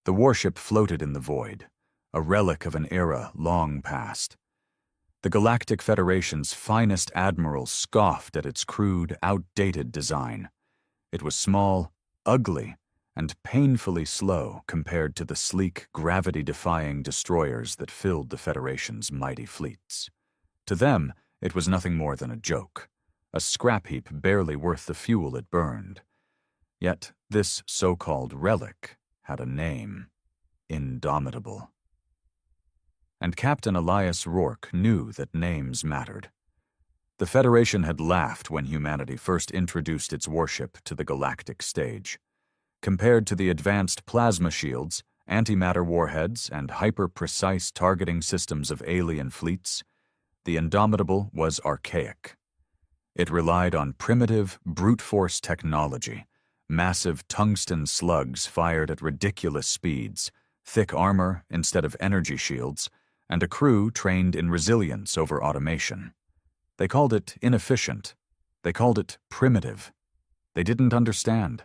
The warship floated in the void, a relic of an era long past. The Galactic Federation's finest admirals scoffed at its crude, outdated design. It was small, ugly, and painfully slow compared to the sleek, gravity-defying destroyers that filled the Federation's mighty fleets. To them, it was nothing more than a joke, a scrap heap barely worth the fuel it burned. Yet this so-called relic had a name: Indomitable. And Captain Elias Rourke knew that names mattered. The Federation had laughed when humanity first introduced its warship to the galactic stage. Compared to the advanced plasma shields, antimatter warheads, and hyper-precise targeting systems of alien fleets, the Indomitable was archaic. It relied on primitive, brute-force technology, massive tungsten slugs fired at ridiculous speeds, thick armor instead of energy shields, and a crew trained in resilience over automation. They called it inefficient. They called it primitive. They didn't understand.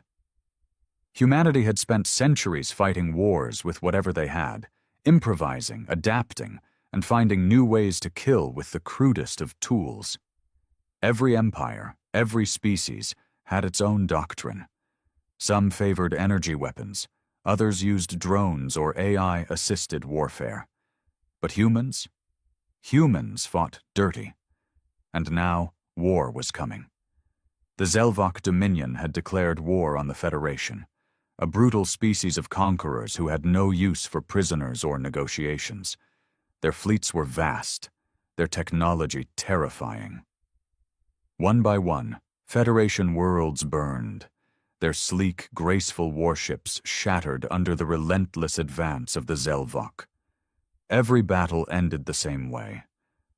Humanity had spent centuries fighting wars with whatever they had, improvising, adapting, and finding new ways to kill with the crudest of tools. Every empire, every species, had its own doctrine. Some favored energy weapons, others used drones or AI-assisted warfare. But humans? Humans fought dirty. And now, war was coming. The Zelvok Dominion had declared war on the Federation, a brutal species of conquerors who had no use for prisoners or negotiations. Their fleets were vast, their technology terrifying. One by one, Federation worlds burned, their sleek, graceful warships shattered under the relentless advance of the Zelvok. Every battle ended the same way.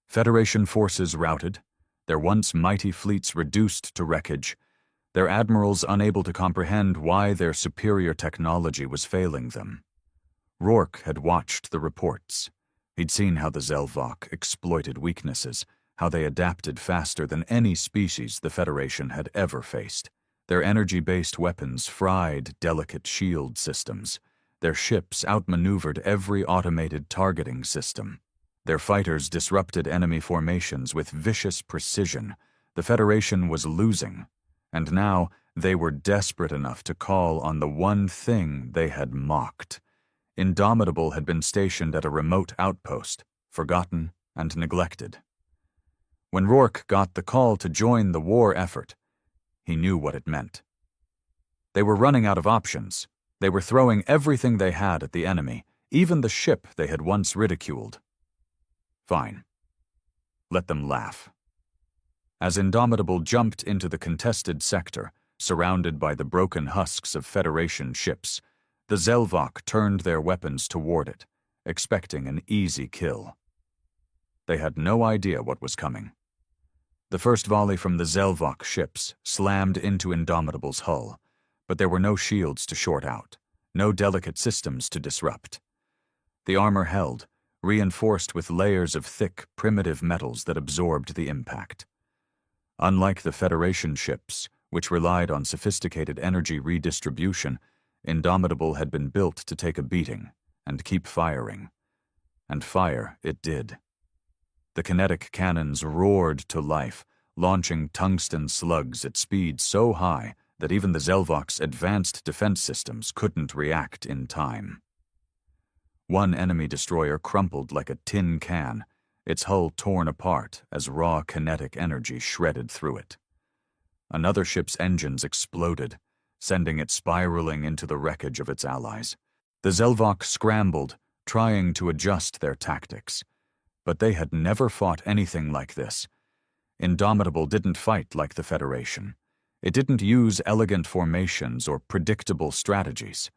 Federation forces routed, their once mighty fleets reduced to wreckage, their admirals unable to comprehend why their superior technology was failing them. Rourke had watched the reports. He'd seen how the Zelvok exploited weaknesses, how they adapted faster than any species the Federation had ever faced. Their energy-based weapons fried delicate shield systems. Their ships outmaneuvered every automated targeting system. Their fighters disrupted enemy formations with vicious precision. The Federation was losing, and now they were desperate enough to call on the one thing they had mocked. Indomitable had been stationed at a remote outpost, forgotten and neglected. When Rourke got the call to join the war effort, he knew what it meant. They were running out of options. They were throwing everything they had at the enemy, even the ship they had once ridiculed. Fine. Let them laugh. As Indomitable jumped into the contested sector, surrounded by the broken husks of Federation ships, the Zelvok turned their weapons toward it, expecting an easy kill. They had no idea what was coming. The first volley from the Zelvok ships slammed into Indomitable's hull, but there were no shields to short out, no delicate systems to disrupt. The armor held, reinforced with layers of thick, primitive metals that absorbed the impact. Unlike the Federation ships, which relied on sophisticated energy redistribution, Indomitable had been built to take a beating and keep firing. And fire it did. The kinetic cannons roared to life, launching tungsten slugs at speeds so high that even the Zelvok's advanced defense systems couldn't react in time. One enemy destroyer crumpled like a tin can, its hull torn apart as raw kinetic energy shredded through it. Another ship's engines exploded, sending it spiraling into the wreckage of its allies. The Zelvok scrambled, trying to adjust their tactics. But they had never fought anything like this. Indomitable didn't fight like the Federation. It didn't use elegant formations or predictable strategies.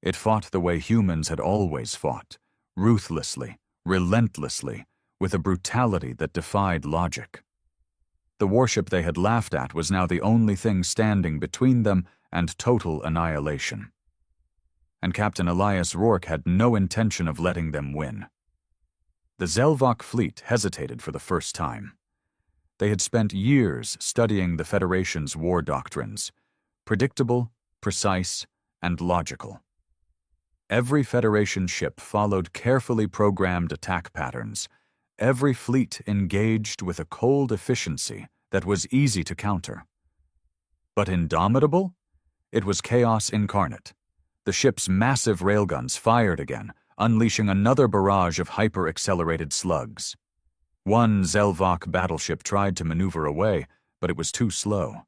It fought the way humans had always fought, ruthlessly, relentlessly, with a brutality that defied logic. The warship they had laughed at was now the only thing standing between them and total annihilation. And Captain Elias Rourke had no intention of letting them win. The Zelvok fleet hesitated for the first time. They had spent years studying the Federation's war doctrines, predictable, precise, and logical. Every Federation ship followed carefully programmed attack patterns. Every fleet engaged with a cold efficiency that was easy to counter. But Indomitable? It was chaos incarnate. The ship's massive railguns fired again, unleashing another barrage of hyper-accelerated slugs. One Zelvok battleship tried to maneuver away, but it was too slow.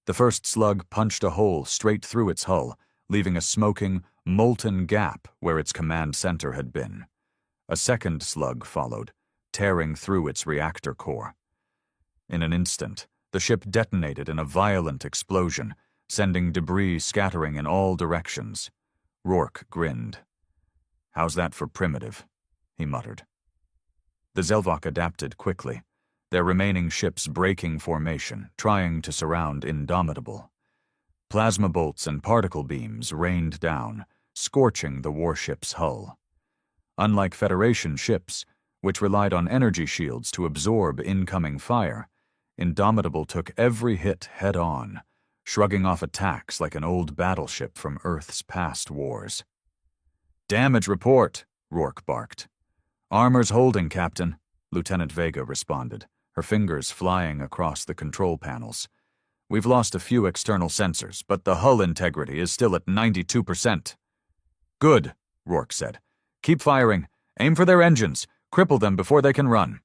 The first slug punched a hole straight through its hull, leaving a smoking, molten gap where its command center had been. A second slug followed, tearing through its reactor core. In an instant, the ship detonated in a violent explosion, sending debris scattering in all directions. Rourke grinned. "How's that for primitive?" he muttered. The Zelvok adapted quickly, their remaining ships breaking formation, trying to surround Indomitable. Plasma bolts and particle beams rained down, scorching the warship's hull. Unlike Federation ships, which relied on energy shields to absorb incoming fire, Indomitable took every hit head-on, shrugging off attacks like an old battleship from Earth's past wars. "Damage report," Rourke barked. "Armor's holding, Captain," Lieutenant Vega responded, her fingers flying across the control panels. "We've lost a few external sensors, but the hull integrity is still at 92%. "Good," Rourke said. "Keep firing. Aim for their engines. Cripple them before they can run."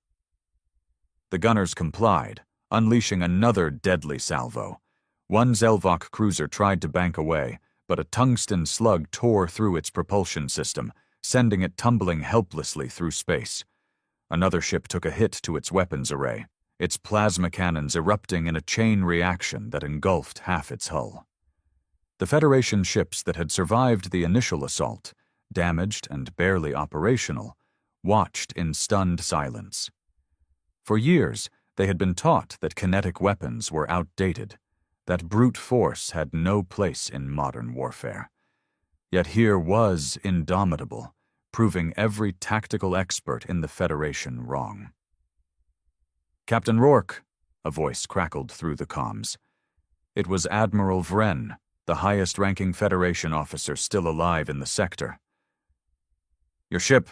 The gunners complied, unleashing another deadly salvo. One Zelvok cruiser tried to bank away, but a tungsten slug tore through its propulsion system, sending it tumbling helplessly through space. Another ship took a hit to its weapons array, its plasma cannons erupting in a chain reaction that engulfed half its hull. The Federation ships that had survived the initial assault, damaged and barely operational, watched in stunned silence. For years, they had been taught that kinetic weapons were outdated, that brute force had no place in modern warfare. Yet here was Indomitable, proving every tactical expert in the Federation wrong. "Captain Rourke," a voice crackled through the comms. It was Admiral Vren, the highest-ranking Federation officer still alive in the sector. "Your ship,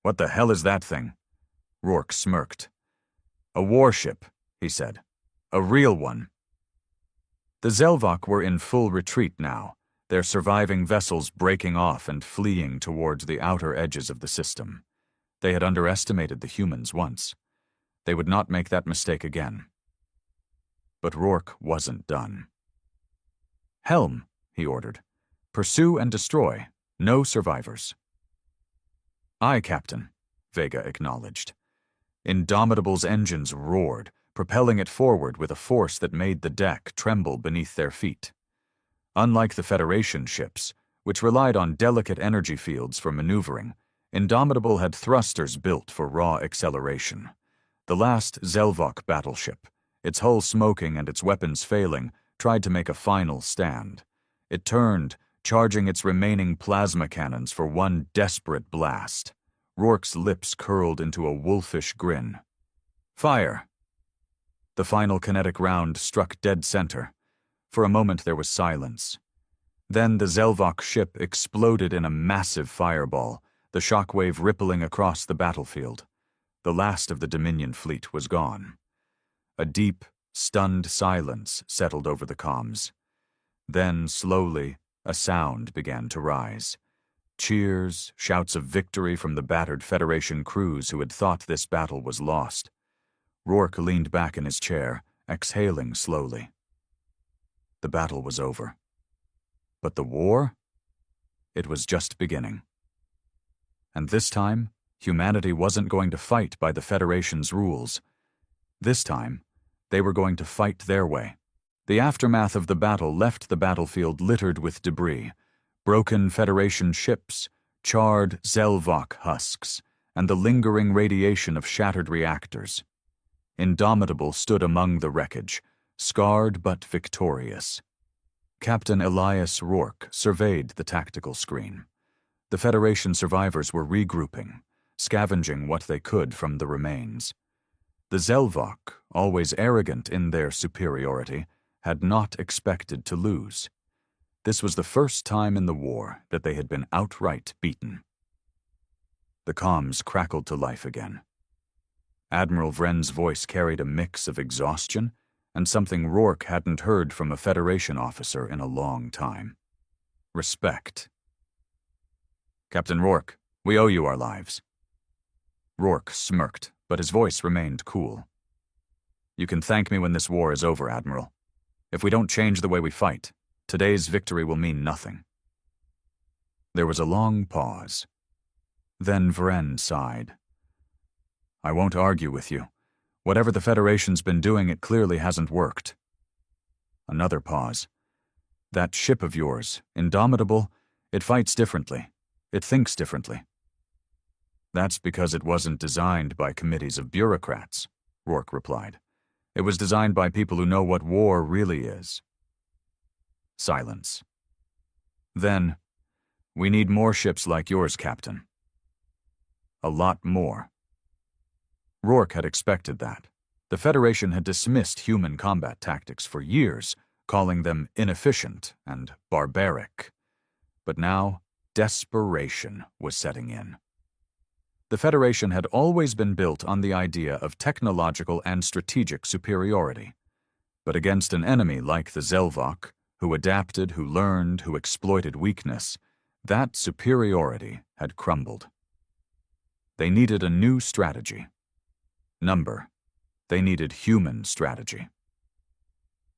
what the hell is that thing?" Rourke smirked. "A warship," he said. "A real one." The Zelvok were in full retreat now, their surviving vessels breaking off and fleeing towards the outer edges of the system. They had underestimated the humans once. They would not make that mistake again. But Rourke wasn't done. "Helm," he ordered. "Pursue and destroy. No survivors." "Aye, Captain," Vega acknowledged. Indomitable's engines roared, propelling it forward with a force that made the deck tremble beneath their feet. Unlike the Federation ships, which relied on delicate energy fields for maneuvering, Indomitable had thrusters built for raw acceleration. The last Zelvok battleship, its hull smoking and its weapons failing, tried to make a final stand. It turned, charging its remaining plasma cannons for one desperate blast. Rourke's lips curled into a wolfish grin. "Fire!" The final kinetic round struck dead center. For a moment there was silence. Then the Zelvok ship exploded in a massive fireball, the shockwave rippling across the battlefield. The last of the Dominion fleet was gone. A deep, stunned silence settled over the comms. Then, slowly, a sound began to rise. Cheers, shouts of victory from the battered Federation crews who had thought this battle was lost. Rourke leaned back in his chair, exhaling slowly. The battle was over. But the war? It was just beginning. And this time, humanity wasn't going to fight by the Federation's rules. This time, they were going to fight their way. The aftermath of the battle left the battlefield littered with debris, broken Federation ships, charred Zelvok husks, and the lingering radiation of shattered reactors. Indomitable stood among the wreckage, scarred but victorious. Captain Elias Rourke surveyed the tactical screen. The Federation survivors were regrouping, scavenging what they could from the remains. The Zelvok, always arrogant in their superiority, had not expected to lose. This was the first time in the war that they had been outright beaten. The comms crackled to life again. Admiral Vren's voice carried a mix of exhaustion and something Rourke hadn't heard from a Federation officer in a long time. Respect. "Captain Rourke, we owe you our lives." Rourke smirked, but his voice remained cool. "You can thank me when this war is over, Admiral. If we don't change the way we fight, today's victory will mean nothing." There was a long pause. Then Vren sighed. "I won't argue with you. Whatever the Federation's been doing, it clearly hasn't worked." Another pause. "That ship of yours, Indomitable, it fights differently. It thinks differently." "That's because it wasn't designed by committees of bureaucrats," Rourke replied. "It was designed by people who know what war really is." Silence. Then, "We need more ships like yours, Captain." "A lot more." Rourke had expected that. The Federation had dismissed human combat tactics for years, calling them inefficient and barbaric. But now, desperation was setting in. The Federation had always been built on the idea of technological and strategic superiority. But against an enemy like the Zelvok, who adapted, who learned, who exploited weakness, that superiority had crumbled. They needed a new strategy. Number. They needed human strategy.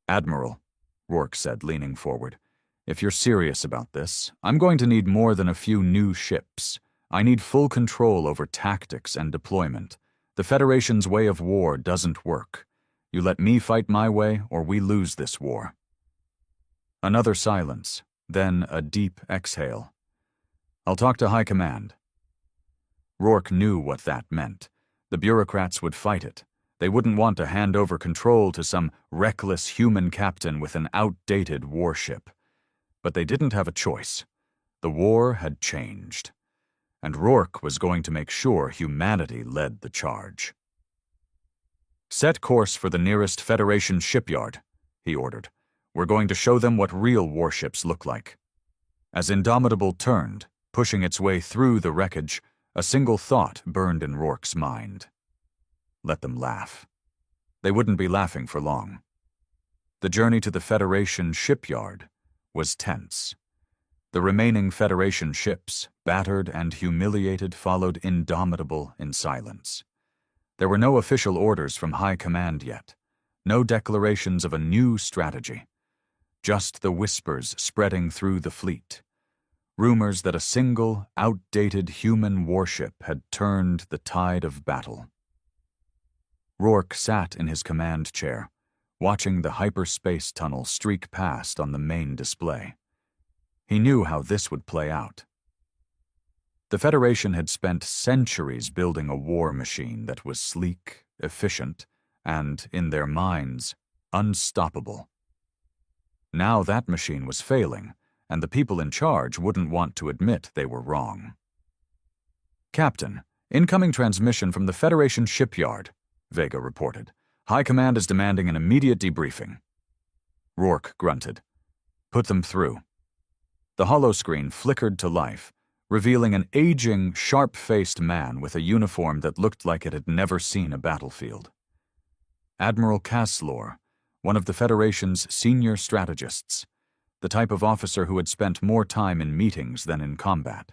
"Admiral," Rourke said, leaning forward, "if you're serious about this, I'm going to need more than a few new ships. I need full control over tactics and deployment. The Federation's way of war doesn't work. You let me fight my way, or we lose this war." Another silence, then a deep exhale. "I'll talk to High Command." Rourke knew what that meant. The bureaucrats would fight it. They wouldn't want to hand over control to some reckless human captain with an outdated warship. But they didn't have a choice. The war had changed. And Rourke was going to make sure humanity led the charge. "Set course for the nearest Federation shipyard," he ordered. "We're going to show them what real warships look like." As Indomitable turned, pushing its way through the wreckage, a single thought burned in Rourke's mind. Let them laugh. They wouldn't be laughing for long. The journey to the Federation shipyard was tense. The remaining Federation ships, battered and humiliated, followed Indomitable in silence. There were no official orders from High Command yet, no declarations of a new strategy, just the whispers spreading through the fleet. Rumors that a single, outdated human warship had turned the tide of battle. Rourke sat in his command chair, watching the hyperspace tunnel streak past on the main display. He knew how this would play out. The Federation had spent centuries building a war machine that was sleek, efficient, and, in their minds, unstoppable. Now that machine was failing, and the people in charge wouldn't want to admit they were wrong. "Captain, incoming transmission from the Federation shipyard," Vega reported. "High Command is demanding an immediate debriefing." Rourke grunted. "Put them through." The holoscreen flickered to life, revealing an aging, sharp-faced man with a uniform that looked like it had never seen a battlefield. Admiral Caslor, one of the Federation's senior strategists, the type of officer who had spent more time in meetings than in combat.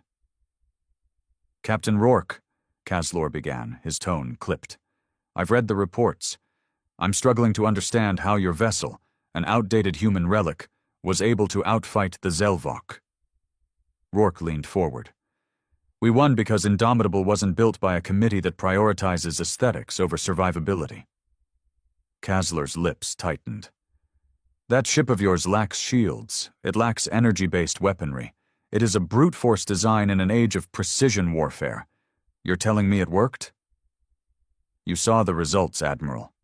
"Captain Rourke," Caslor began, his tone clipped. "I've read the reports. I'm struggling to understand how your vessel, an outdated human relic, was able to outfight the Zelvok." Rourke leaned forward. "We won because Indomitable wasn't built by a committee that prioritizes aesthetics over survivability." Caslor's lips tightened. "That ship of yours lacks shields. It lacks energy-based weaponry. It is a brute force design in an age of precision warfare. You're telling me it worked?" "You saw the results, Admiral."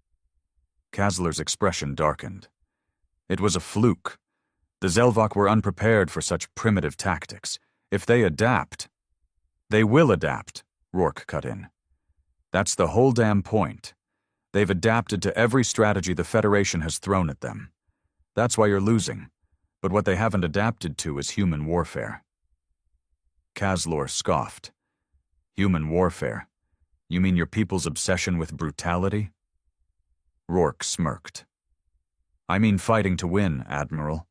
Caslor's expression darkened. "It was a fluke. The Zelvok were unprepared for such primitive tactics. If they adapt—" "They will adapt," Rourke cut in. "That's the whole damn point. They've adapted to every strategy the Federation has thrown at them. That's why you're losing. but what they haven't adapted to is human warfare. Kaslor scoffed. Human warfare? You mean your people's obsession with brutality? Rourke smirked. I mean fighting to win, Admiral.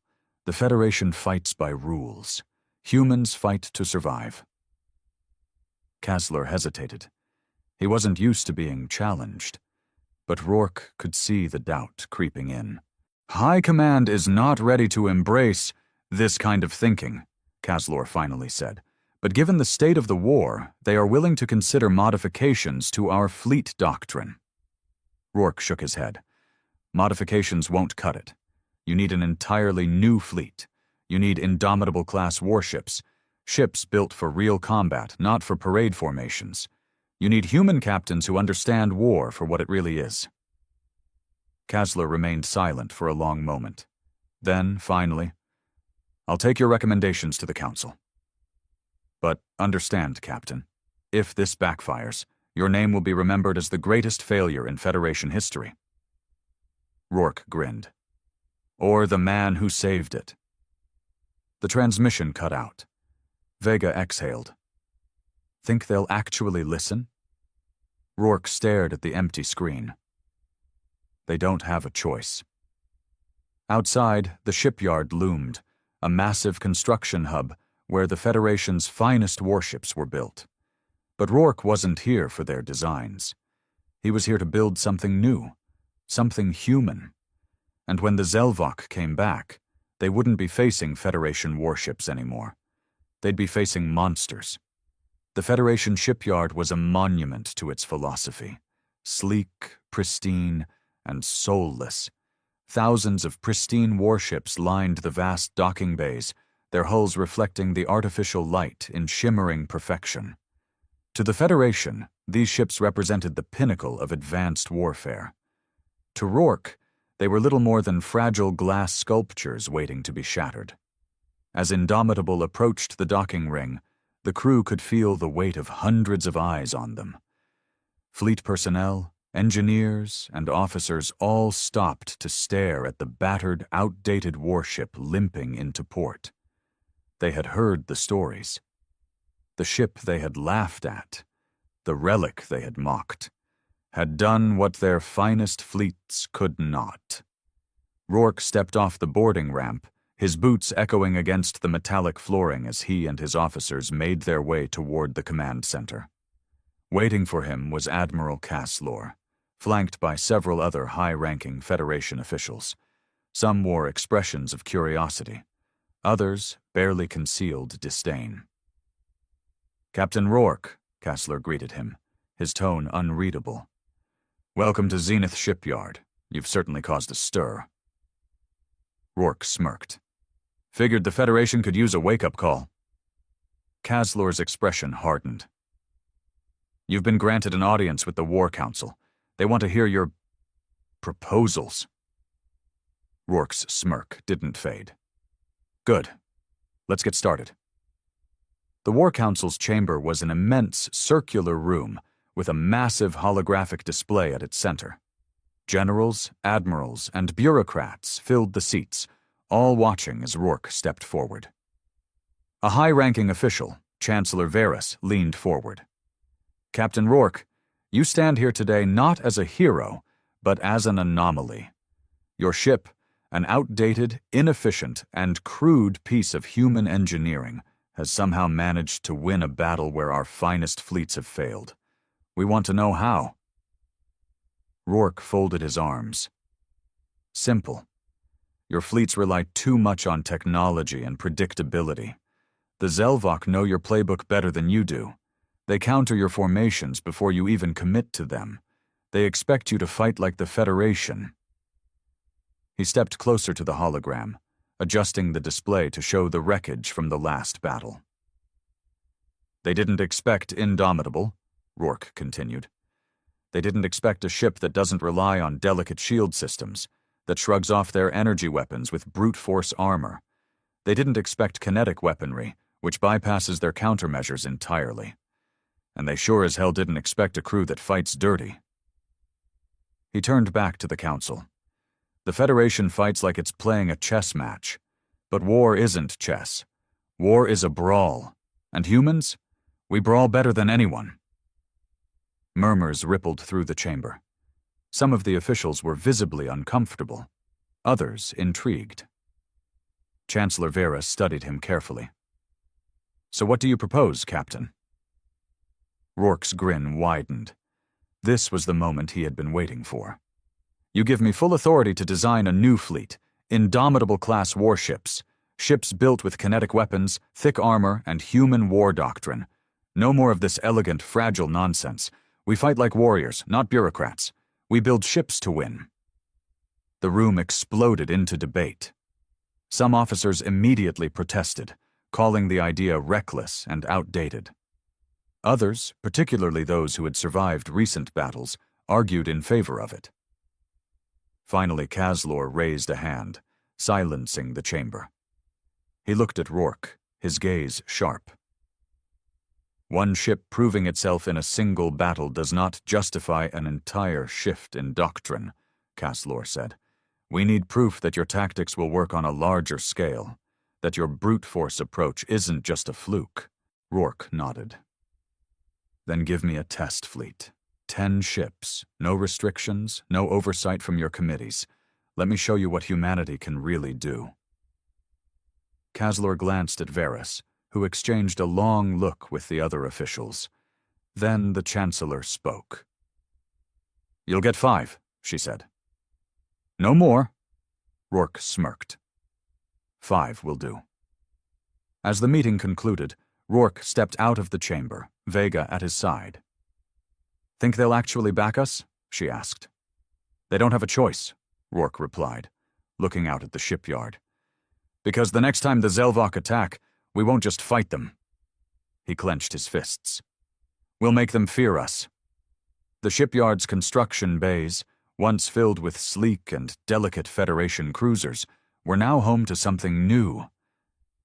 The Federation fights by rules. Humans fight to survive. Kaslor hesitated. He wasn't used to being challenged, but Rourke could see the doubt creeping in. High Command is not ready to embrace this kind of thinking, Kaslor finally said. But given the state of the war, they are willing to consider modifications to our fleet doctrine. Rourke shook his head. Modifications won't cut it. You need an entirely new fleet. You need Indomitable-class warships, ships built for real combat, not for parade formations. You need human captains who understand war for what it really is. Kaslor remained silent for a long moment. Then, finally, I'll take your recommendations to the Council. But understand, Captain, if this backfires, your name will be remembered as the greatest failure in Federation history. Rourke grinned. Or the man who saved it. The transmission cut out. Vega exhaled. Think they'll actually listen? Rourke stared at the empty screen. They don't have a choice. Outside, the shipyard loomed, a massive construction hub where the Federation's finest warships were built. But Rourke wasn't here for their designs. He was here to build something new, something human. And when the Zelvok came back, they wouldn't be facing Federation warships anymore. They'd be facing monsters. The Federation shipyard was a monument to its philosophy. Sleek, pristine, and soulless. Thousands of pristine warships lined the vast docking bays, their hulls reflecting the artificial light in shimmering perfection. To the Federation, these ships represented the pinnacle of advanced warfare. To Rourke, they were little more than fragile glass sculptures waiting to be shattered. As Indomitable approached the docking ring, the crew could feel the weight of hundreds of eyes on them. Fleet personnel, engineers, and officers all stopped to stare at the battered, outdated warship limping into port. They had heard the stories. The ship they had laughed at, the relic they had mocked, had done what their finest fleets could not. Rourke stepped off the boarding ramp, his boots echoing against the metallic flooring as he and his officers made their way toward the command center. Waiting for him was Admiral Kaslor, flanked by several other high-ranking Federation officials. Some wore expressions of curiosity. Others barely concealed disdain. Captain Rourke, Kaslor greeted him, his tone unreadable. Welcome to Zenith Shipyard. You've certainly caused a stir. Rourke smirked. Figured the Federation could use a wake-up call. Kaslor's expression hardened. You've been granted an audience with the War Council. They want to hear your proposals. Rourke's smirk didn't fade. Good. Let's get started. The War Council's chamber was an immense circular room with a massive holographic display at its center. Generals, admirals, and bureaucrats filled the seats, all watching as Rourke stepped forward. A high-ranking official, Chancellor Varus, leaned forward. Captain Rourke, you stand here today not as a hero, but as an anomaly. Your ship, an outdated, inefficient, and crude piece of human engineering, has somehow managed to win a battle where our finest fleets have failed. We want to know how. Rourke folded his arms. Simple. Your fleets rely too much on technology and predictability. The Zelvok know your playbook better than you do. They counter your formations before you even commit to them. They expect you to fight like the Federation. He stepped closer to the hologram, adjusting the display to show the wreckage from the last battle. They didn't expect Indomitable, Rourke continued. They didn't expect a ship that doesn't rely on delicate shield systems, that shrugs off their energy weapons with brute force armor. They didn't expect kinetic weaponry, which bypasses their countermeasures entirely. And they sure as hell didn't expect a crew that fights dirty. He turned back to the Council. The Federation fights like it's playing a chess match. But war isn't chess. War is a brawl. And humans? We brawl better than anyone. Murmurs rippled through the chamber. Some of the officials were visibly uncomfortable, others intrigued. Chancellor Vera studied him carefully. So what do you propose, Captain? Rourke's grin widened. This was the moment he had been waiting for. You give me full authority to design a new fleet, indomitable-class warships, ships built with kinetic weapons, thick armor, and human war doctrine. No more of this elegant, fragile nonsense. We fight like warriors, not bureaucrats. We build ships to win. The room exploded into debate. Some officers immediately protested, calling the idea reckless and outdated. Others, particularly those who had survived recent battles, argued in favor of it. Finally, Caslor raised a hand, silencing the chamber. He looked at Rourke, his gaze sharp. One ship proving itself in a single battle does not justify an entire shift in doctrine, Caslor said. We need proof that your tactics will work on a larger scale, that your brute force approach isn't just a fluke. Rourke nodded. Then give me a test fleet. 10 ships, no restrictions, no oversight from your committees. Let me show you what humanity can really do. Caslor glanced at Varys, who exchanged a long look with the other officials. Then the Chancellor spoke. You'll get 5, she said. No more. Rourke smirked. 5 will do. As the meeting concluded, Rourke stepped out of the chamber, Vega at his side. Think they'll actually back us? She asked. They don't have a choice, Rourke replied, looking out at the shipyard. Because the next time the Zelvok attack, we won't just fight them. He clenched his fists. We'll make them fear us. The shipyard's construction bays, once filled with sleek and delicate Federation cruisers, were now home to something new,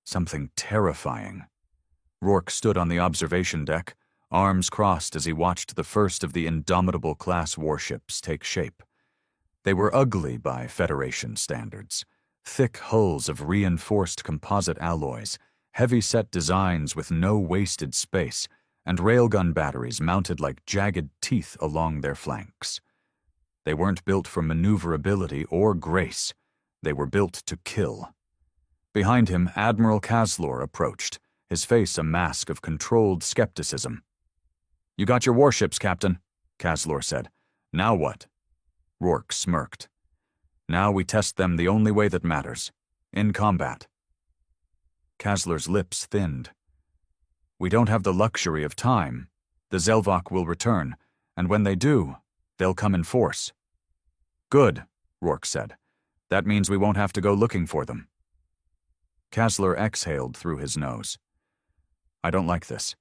something terrifying. Rourke stood on the observation deck, arms crossed as he watched the first of the indomitable-class warships take shape. They were ugly by Federation standards, thick hulls of reinforced composite alloys, heavy-set designs with no wasted space, and railgun batteries mounted like jagged teeth along their flanks. They weren't built for maneuverability or grace. They were built to kill. Behind him, Admiral Caslor approached, his face a mask of controlled skepticism. You got your warships, Captain, Caslor said. Now what? Rourke smirked. Now we test them the only way that matters, in combat. Caslor's lips thinned. We don't have the luxury of time. The Zelvok will return, and when they do, they'll come in force. Good, Rourke said. That means we won't have to go looking for them. Caslor exhaled through his nose. I don't like this.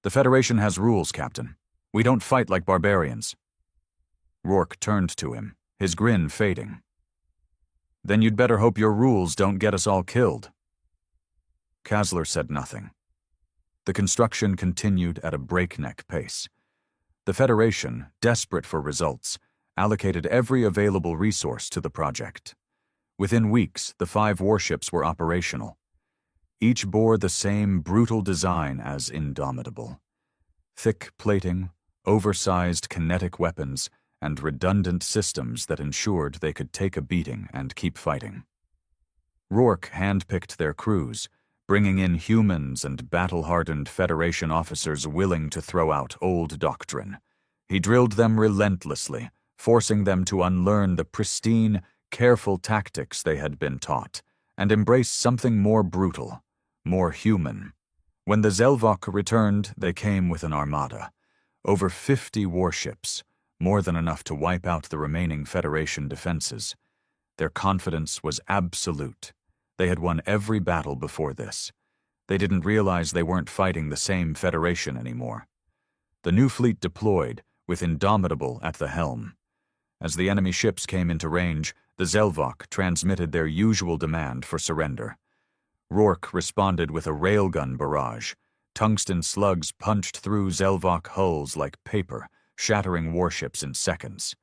The Federation has rules, Captain. We don't fight like barbarians. Rourke turned to him, his grin fading. Then you'd better hope your rules don't get us all killed. Caslor said nothing. The construction continued at a breakneck pace. The Federation, desperate for results, allocated every available resource to the project. Within weeks, the 5 warships were operational. Each bore the same brutal design as Indomitable. Thick plating, oversized kinetic weapons, and redundant systems that ensured they could take a beating and keep fighting. Rourke handpicked their crews, bringing in humans and battle-hardened Federation officers willing to throw out old doctrine. He drilled them relentlessly, forcing them to unlearn the pristine, careful tactics they had been taught, and embrace something more brutal, more human. When the Zelvok returned, they came with an armada. Over 50 warships, more than enough to wipe out the remaining Federation defenses. Their confidence was absolute. They had won every battle before this. They didn't realize they weren't fighting the same Federation anymore. The new fleet deployed, with Indomitable at the helm. As the enemy ships came into range, the Zelvok transmitted their usual demand for surrender. Rourke responded with a railgun barrage. Tungsten slugs punched through Zelvok hulls like paper, shattering warships in seconds.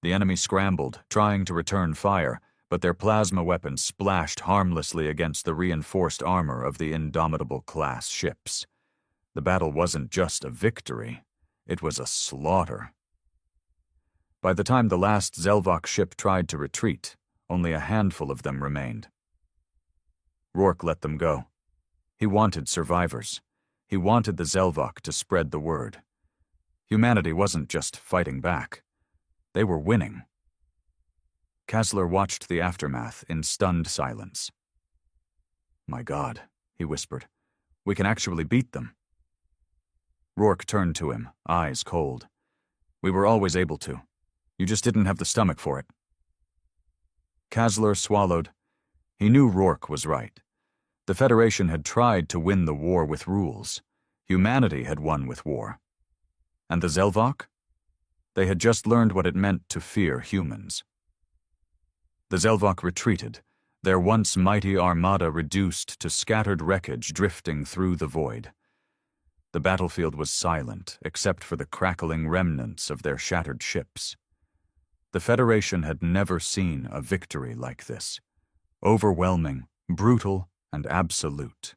The enemy scrambled, trying to return fire, but their plasma weapons splashed harmlessly against the reinforced armor of the Indomitable-class ships. The battle wasn't just a victory, it was a slaughter. By the time the last Zelvok ship tried to retreat, only a handful of them remained. Rourke let them go. He wanted survivors. He wanted the Zelvok to spread the word. Humanity wasn't just fighting back. They were winning. Kasler watched the aftermath in stunned silence. "My God," he whispered. "We can actually beat them." Rourke turned to him, eyes cold. "We were always able to. You just didn't have the stomach for it." Kasler swallowed. He knew Rourke was right. The Federation had tried to win the war with rules. Humanity had won with war. And the Zelvok? They had just learned what it meant to fear humans. The Zelvok retreated, their once mighty armada reduced to scattered wreckage drifting through the void. The battlefield was silent, except for the crackling remnants of their shattered ships. The Federation had never seen a victory like this. Overwhelming, brutal, and absolute.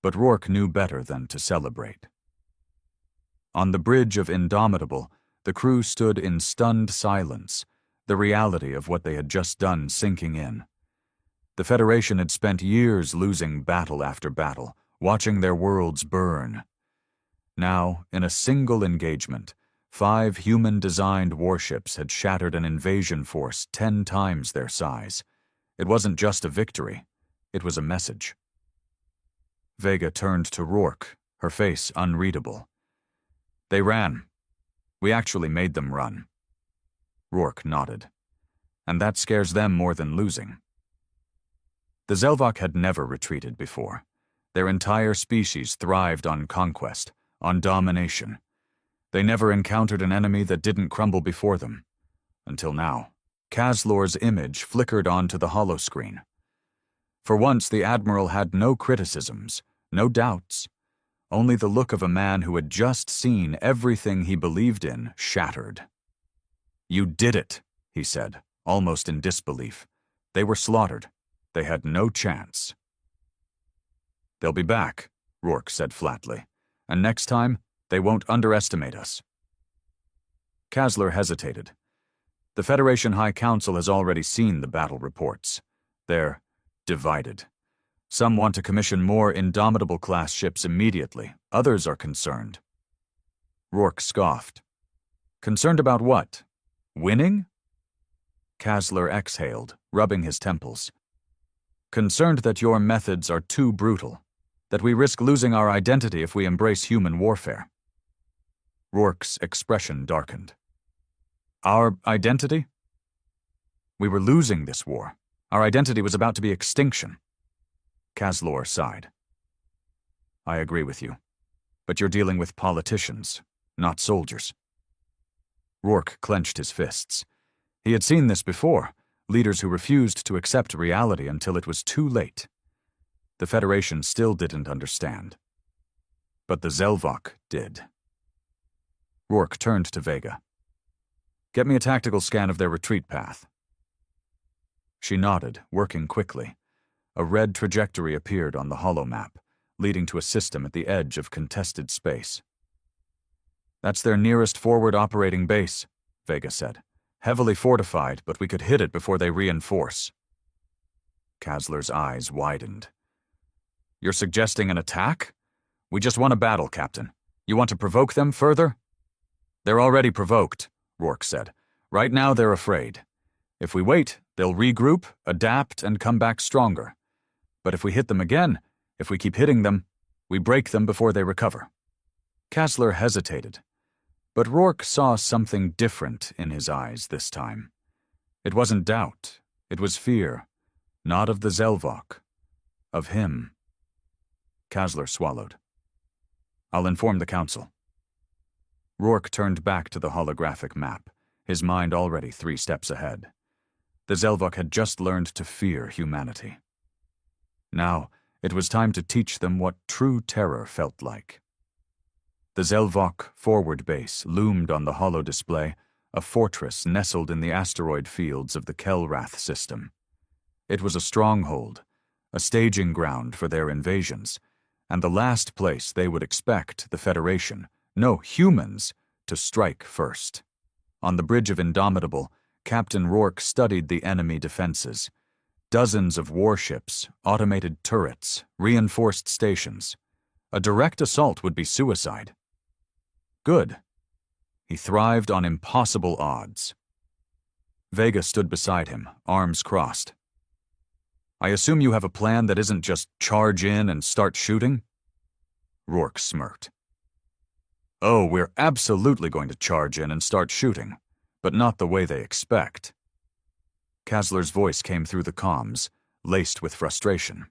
But Rourke knew better than to celebrate. On the bridge of Indomitable, the crew stood in stunned silence, the reality of what they had just done sinking in. The Federation had spent years losing battle after battle, watching their worlds burn. Now, in a single engagement, 5 human-designed warships had shattered an invasion force 10 times their size. It wasn't just a victory, it was a message. Vega turned to Rourke, her face unreadable. "They ran. We actually made them run." Rourke nodded. "And that scares them more than losing." The Zelvok had never retreated before. Their entire species thrived on conquest, on domination. They never encountered an enemy that didn't crumble before them. Until now, Kaslor's image flickered onto the holoscreen. For once, the Admiral had no criticisms, no doubts. Only the look of a man who had just seen everything he believed in shattered. "You did it," he said, almost in disbelief. "They were slaughtered. They had no chance." "They'll be back," Rourke said flatly. "And next time, they won't underestimate us." Kasler hesitated. The Federation High Council has already seen the battle reports. They're divided. Some want to commission more Indomitable-class ships immediately. Others are concerned. Rourke scoffed. "Concerned about what? Winning?" Kasler exhaled, rubbing his temples. "Concerned that your methods are too brutal, that we risk losing our identity if we embrace human warfare." Rourke's expression darkened. "Our identity? We were losing this war. Our identity was about to be extinction." Kaslor sighed. "I agree with you, but you're dealing with politicians, not soldiers." Rourke clenched his fists. He had seen this before, leaders who refused to accept reality until it was too late. The Federation still didn't understand. But the Zelvok did. Rourke turned to Vega. "Get me a tactical scan of their retreat path." She nodded, working quickly. A red trajectory appeared on the holomap, leading to a system at the edge of contested space. "That's their nearest forward operating base," Vega said. "Heavily fortified, but we could hit it before they reinforce." Kasler's eyes widened. "You're suggesting an attack? We just won a battle, Captain. You want to provoke them further?" "They're already provoked," Rourke said. "Right now they're afraid. If we wait, they'll regroup, adapt, and come back stronger. But if we hit them again, if we keep hitting them, we break them before they recover." Kasler hesitated. But Rourke saw something different in his eyes this time. It wasn't doubt, it was fear, not of the Zelvok, of him. Kasler swallowed. "I'll inform the Council." Rourke turned back to the holographic map, his mind already 3 steps ahead. The Zelvok had just learned to fear humanity. Now, it was time to teach them what true terror felt like. The Zelvok forward base loomed on the holo display, a fortress nestled in the asteroid fields of the Kelrath system. It was a stronghold, a staging ground for their invasions, and the last place they would expect the Federation, no humans, to strike first. On the bridge of Indomitable, Captain Rourke studied the enemy defenses. Dozens of warships, automated turrets, reinforced stations. A direct assault would be suicide. Good. He thrived on impossible odds. Vega stood beside him, arms crossed. I assume you have a plan that isn't just charge in and start shooting? Rourke smirked. Oh, we're absolutely going to charge in and start shooting, but not the way they expect. Kasler's voice came through the comms, laced with frustration.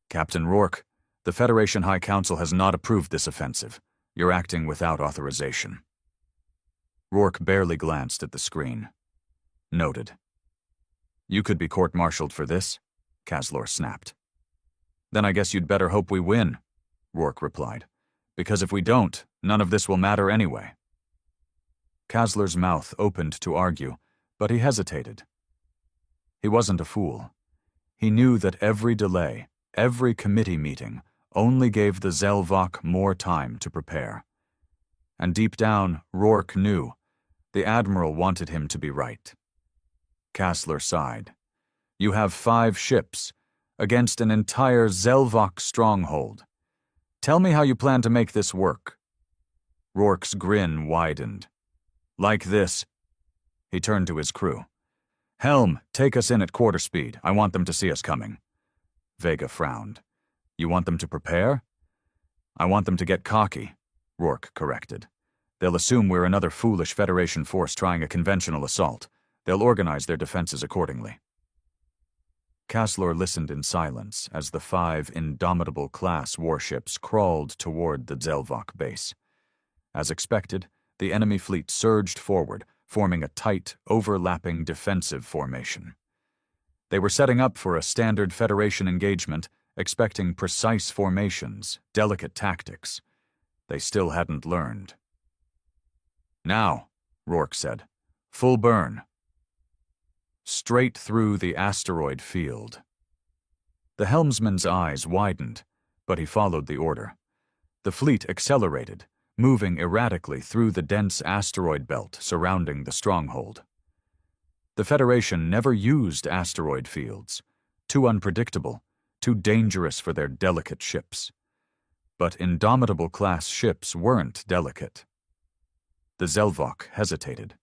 Captain Rourke, the Federation High Council has not approved this offensive. You're acting without authorization. Rourke barely glanced at the screen. Noted. You could be court-martialed for this, Kasler snapped. Then I guess you'd better hope we win, Rourke replied. Because if we don't, none of this will matter anyway. Kasler's mouth opened to argue, but he hesitated. He wasn't a fool. He knew that every delay, every committee meeting, only gave the Zelvok more time to prepare. And deep down, Rourke knew. The Admiral wanted him to be right. Kasler sighed. You have 5 ships, against an entire Zelvok stronghold. Tell me how you plan to make this work. Rourke's grin widened. Like this. He turned to his crew. Helm, take us in at quarter speed. I want them to see us coming. Vega frowned. You want them to prepare? I want them to get cocky, Rourke corrected. They'll assume we're another foolish Federation force trying a conventional assault. They'll organize their defenses accordingly. Kasler listened in silence as the 5 Indomitable-class warships crawled toward the Zelvok base. As expected, the enemy fleet surged forward, forming a tight, overlapping defensive formation. They were setting up for a standard Federation engagement, expecting precise formations, delicate tactics. They still hadn't learned. Now, Rourke said, full burn. Straight through the asteroid field. The helmsman's eyes widened, but he followed the order. The fleet accelerated, moving erratically through the dense asteroid belt surrounding the stronghold. The Federation never used asteroid fields, too unpredictable, too dangerous for their delicate ships. But Indomitable-class ships weren't delicate. The Zelvok hesitated.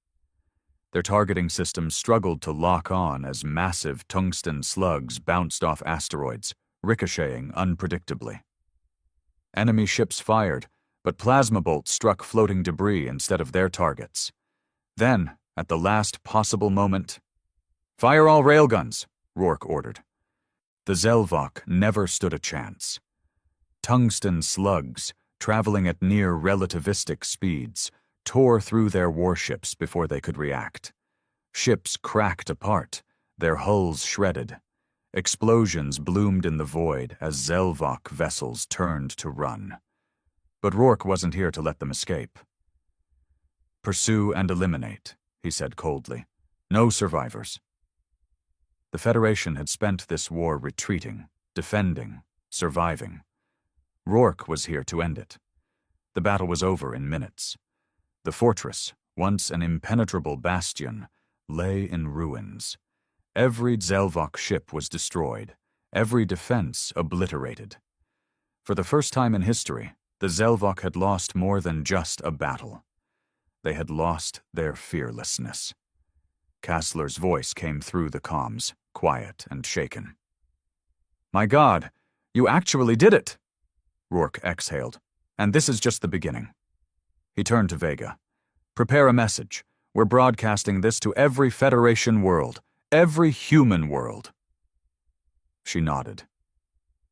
Their targeting systems struggled to lock on as massive tungsten slugs bounced off asteroids, ricocheting unpredictably. Enemy ships fired, but plasma bolts struck floating debris instead of their targets. Then, at the last possible moment, fire all railguns, Rourke ordered. The Zelvok never stood a chance. Tungsten slugs, traveling at near relativistic speeds, tore through their warships before they could react. Ships cracked apart, their hulls shredded. Explosions bloomed in the void as Zelvok vessels turned to run. But Rourke wasn't here to let them escape. Pursue and eliminate, he said coldly. No survivors. The Federation had spent this war retreating, defending, surviving. Rourke was here to end it. The battle was over in minutes. The fortress, once an impenetrable bastion, lay in ruins. Every Zelvok ship was destroyed, every defense obliterated. For the first time in history, the Zelvok had lost more than just a battle. They had lost their fearlessness. Kasler's voice came through the comms, quiet and shaken. My God, you actually did it! Rourke exhaled. And this is just the beginning. He turned to Vega. Prepare a message. We're broadcasting this to every Federation world, every human world. She nodded.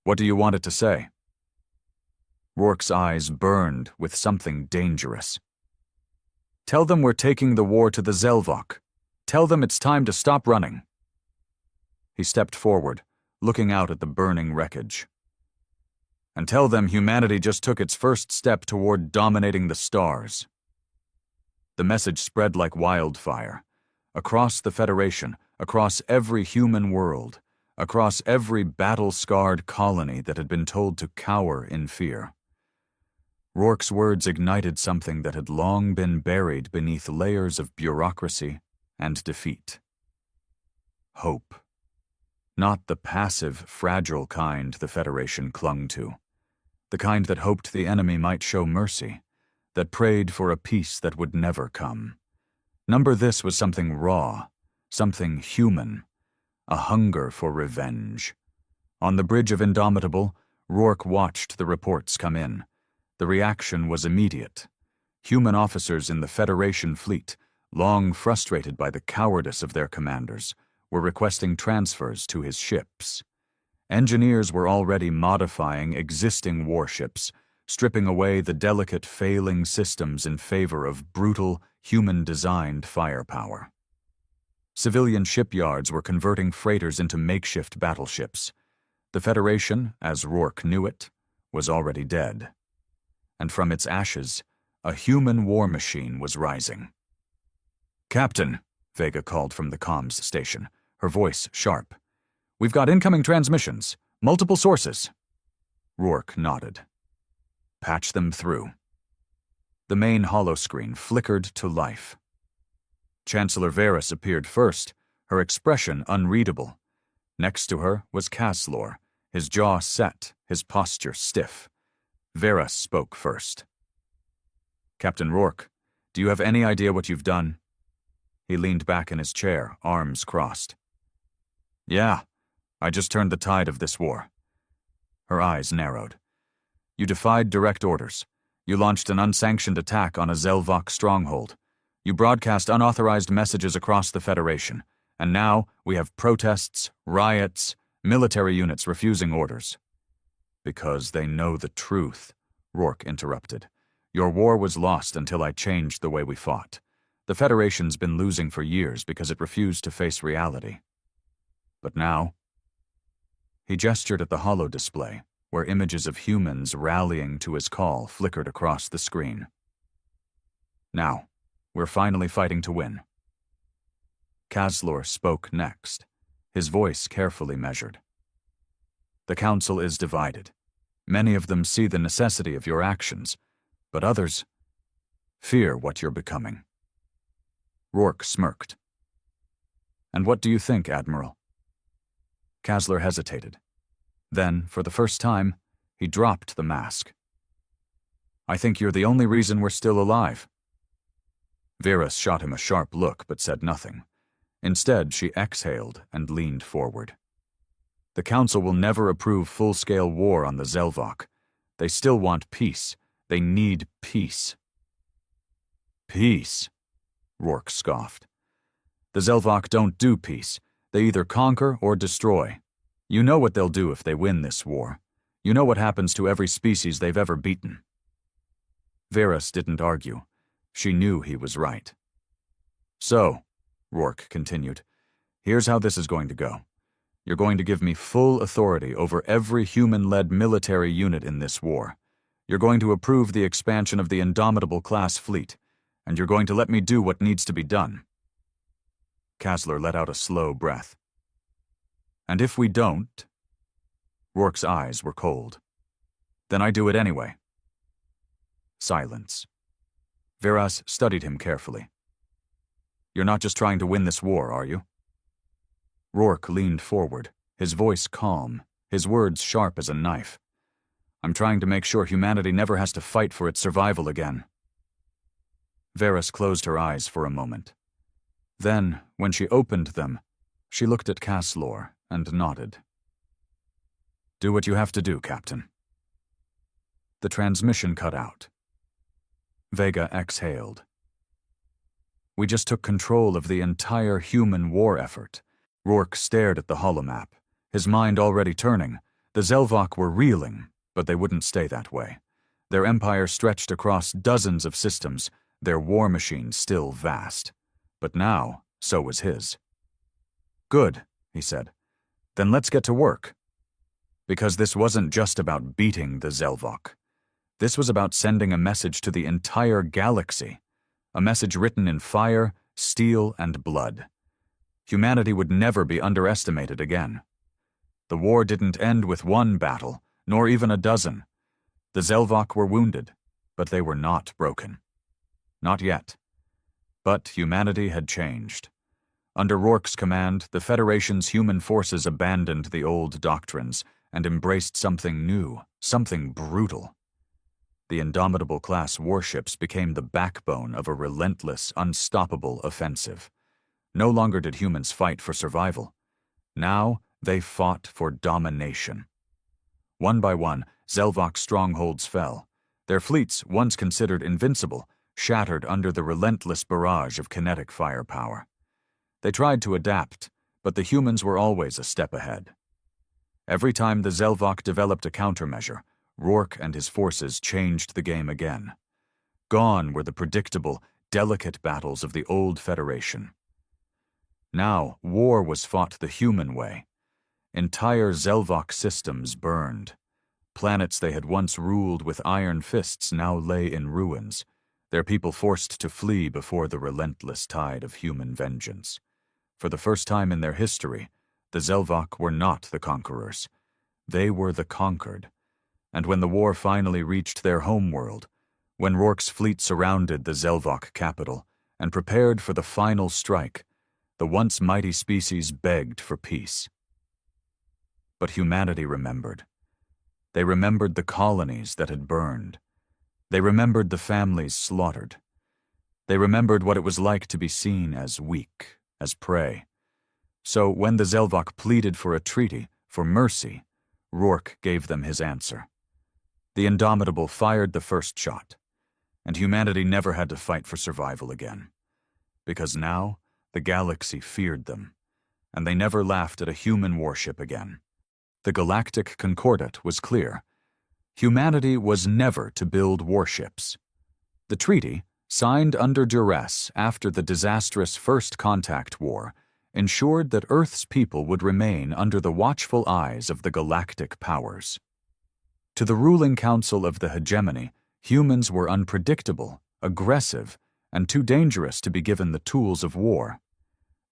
What do you want it to say? Rourke's eyes burned with something dangerous. Tell them we're taking the war to the Zelvok. Tell them it's time to stop running. He stepped forward, looking out at the burning wreckage. And tell them humanity just took its first step toward dominating the stars. The message spread like wildfire. Across the Federation, across every human world, across every battle-scarred colony that had been told to cower in fear. Rourke's words ignited something that had long been buried beneath layers of bureaucracy and defeat. Hope. Not the passive, fragile kind the Federation clung to. The kind that hoped the enemy might show mercy, that prayed for a peace that would never come. This was something raw, something human, a hunger for revenge. On the bridge of Indomitable, Rourke watched the reports come in. The reaction was immediate. Human officers in the Federation fleet, long frustrated by the cowardice of their commanders, were requesting transfers to his ships. Engineers were already modifying existing warships, stripping away the delicate failing systems in favor of brutal, human-designed firepower. Civilian shipyards were converting freighters into makeshift battleships. The Federation, as Rourke knew it, was already dead. And from its ashes, a human war machine was rising. "Captain," Vega called from the comms station, her voice sharp. "We've got incoming transmissions, multiple sources." Rourke nodded. "Patch them through." The main holoscreen flickered to life. Chancellor Varys appeared first, her expression unreadable. Next to her was Caslor, his jaw set, his posture stiff. Varys spoke first. "Captain Rourke, do you have any idea what you've done?" He leaned back in his chair, arms crossed. "Yeah, I just turned the tide of this war." Her eyes narrowed. "You defied direct orders. You launched an unsanctioned attack on a Zelvok stronghold. You broadcast unauthorized messages across the Federation. And now we have protests, riots, military units refusing orders." "Because they know the truth," Rourke interrupted. "Your war was lost until I changed the way we fought. The Federation's been losing for years because it refused to face reality. But now..." He gestured at the holo display, where images of humans rallying to his call flickered across the screen. "Now, we're finally fighting to win." Caslor spoke next, his voice carefully measured. "The Council is divided. Many of them see the necessity of your actions, but others fear what you're becoming." Rourke smirked. "And what do you think, Admiral?" Caslor hesitated. Then, for the first time, he dropped the mask. "I think you're the only reason we're still alive." Varys shot him a sharp look but said nothing. Instead, she exhaled and leaned forward. "The Council will never approve full-scale war on the Zelvok. They still want peace. They need peace." "Peace?" Rourke scoffed. "The Zelvok don't do peace. They either conquer or destroy. You know what they'll do if they win this war. You know what happens to every species they've ever beaten." Varys didn't argue. She knew he was right. "So," Rourke continued, "here's how this is going to go. You're going to give me full authority over every human-led military unit in this war. You're going to approve the expansion of the Indomitable-class fleet, and you're going to let me do what needs to be done." Caslor let out a slow breath. "And if we don't?" Rourke's eyes were cold. "Then I do it anyway." Silence. Varys studied him carefully. "You're not just trying to win this war, are you?" Rourke leaned forward, his voice calm, his words sharp as a knife. "I'm trying to make sure humanity never has to fight for its survival again." Varys closed her eyes for a moment. Then, when she opened them, she looked at Caslor and nodded. "Do what you have to do, Captain." The transmission cut out. Vega exhaled. "We just took control of the entire human war effort." Rourke stared at the holomap, his mind already turning. The Zelvok were reeling, but they wouldn't stay that way. Their empire stretched across dozens of systems, their war machine still vast. But now, so was his. "Good," he said. "Then let's get to work." Because this wasn't just about beating the Zelvok. This was about sending a message to the entire galaxy, a message written in fire, steel, and blood. Humanity would never be underestimated again. The war didn't end with one battle, nor even a dozen. The Zelvok were wounded, but they were not broken. Not yet. But humanity had changed. Under Rourke's command, the Federation's human forces abandoned the old doctrines and embraced something new, something brutal. The Indomitable-class warships became the backbone of a relentless, unstoppable offensive. No longer did humans fight for survival. Now, they fought for domination. One by one, Zelvok's strongholds fell. Their fleets, once considered invincible, shattered under the relentless barrage of kinetic firepower. They tried to adapt, but the humans were always a step ahead. Every time the Zelvok developed a countermeasure, Rourke and his forces changed the game again. Gone were the predictable, delicate battles of the old Federation. Now, war was fought the human way. Entire Zelvok systems burned. Planets they had once ruled with iron fists now lay in ruins, their people forced to flee before the relentless tide of human vengeance. For the first time in their history, the Zelvok were not the conquerors. They were the conquered. And when the war finally reached their homeworld, when Rourke's fleet surrounded the Zelvok capital and prepared for the final strike, the once mighty species begged for peace. But humanity remembered. They remembered the colonies that had burned. They remembered the families slaughtered. They remembered what it was like to be seen as weak, as prey. So when the Zelvok pleaded for a treaty, for mercy, Rourke gave them his answer. The Indomitable fired the first shot, and humanity never had to fight for survival again. Because now, the galaxy feared them, and they never laughed at a human warship again. The Galactic Concordat was clear. Humanity was never to build warships. The treaty, signed under duress after the disastrous First Contact War, ensured that Earth's people would remain under the watchful eyes of the galactic powers. To the ruling council of the hegemony, humans were unpredictable, aggressive, and too dangerous to be given the tools of war.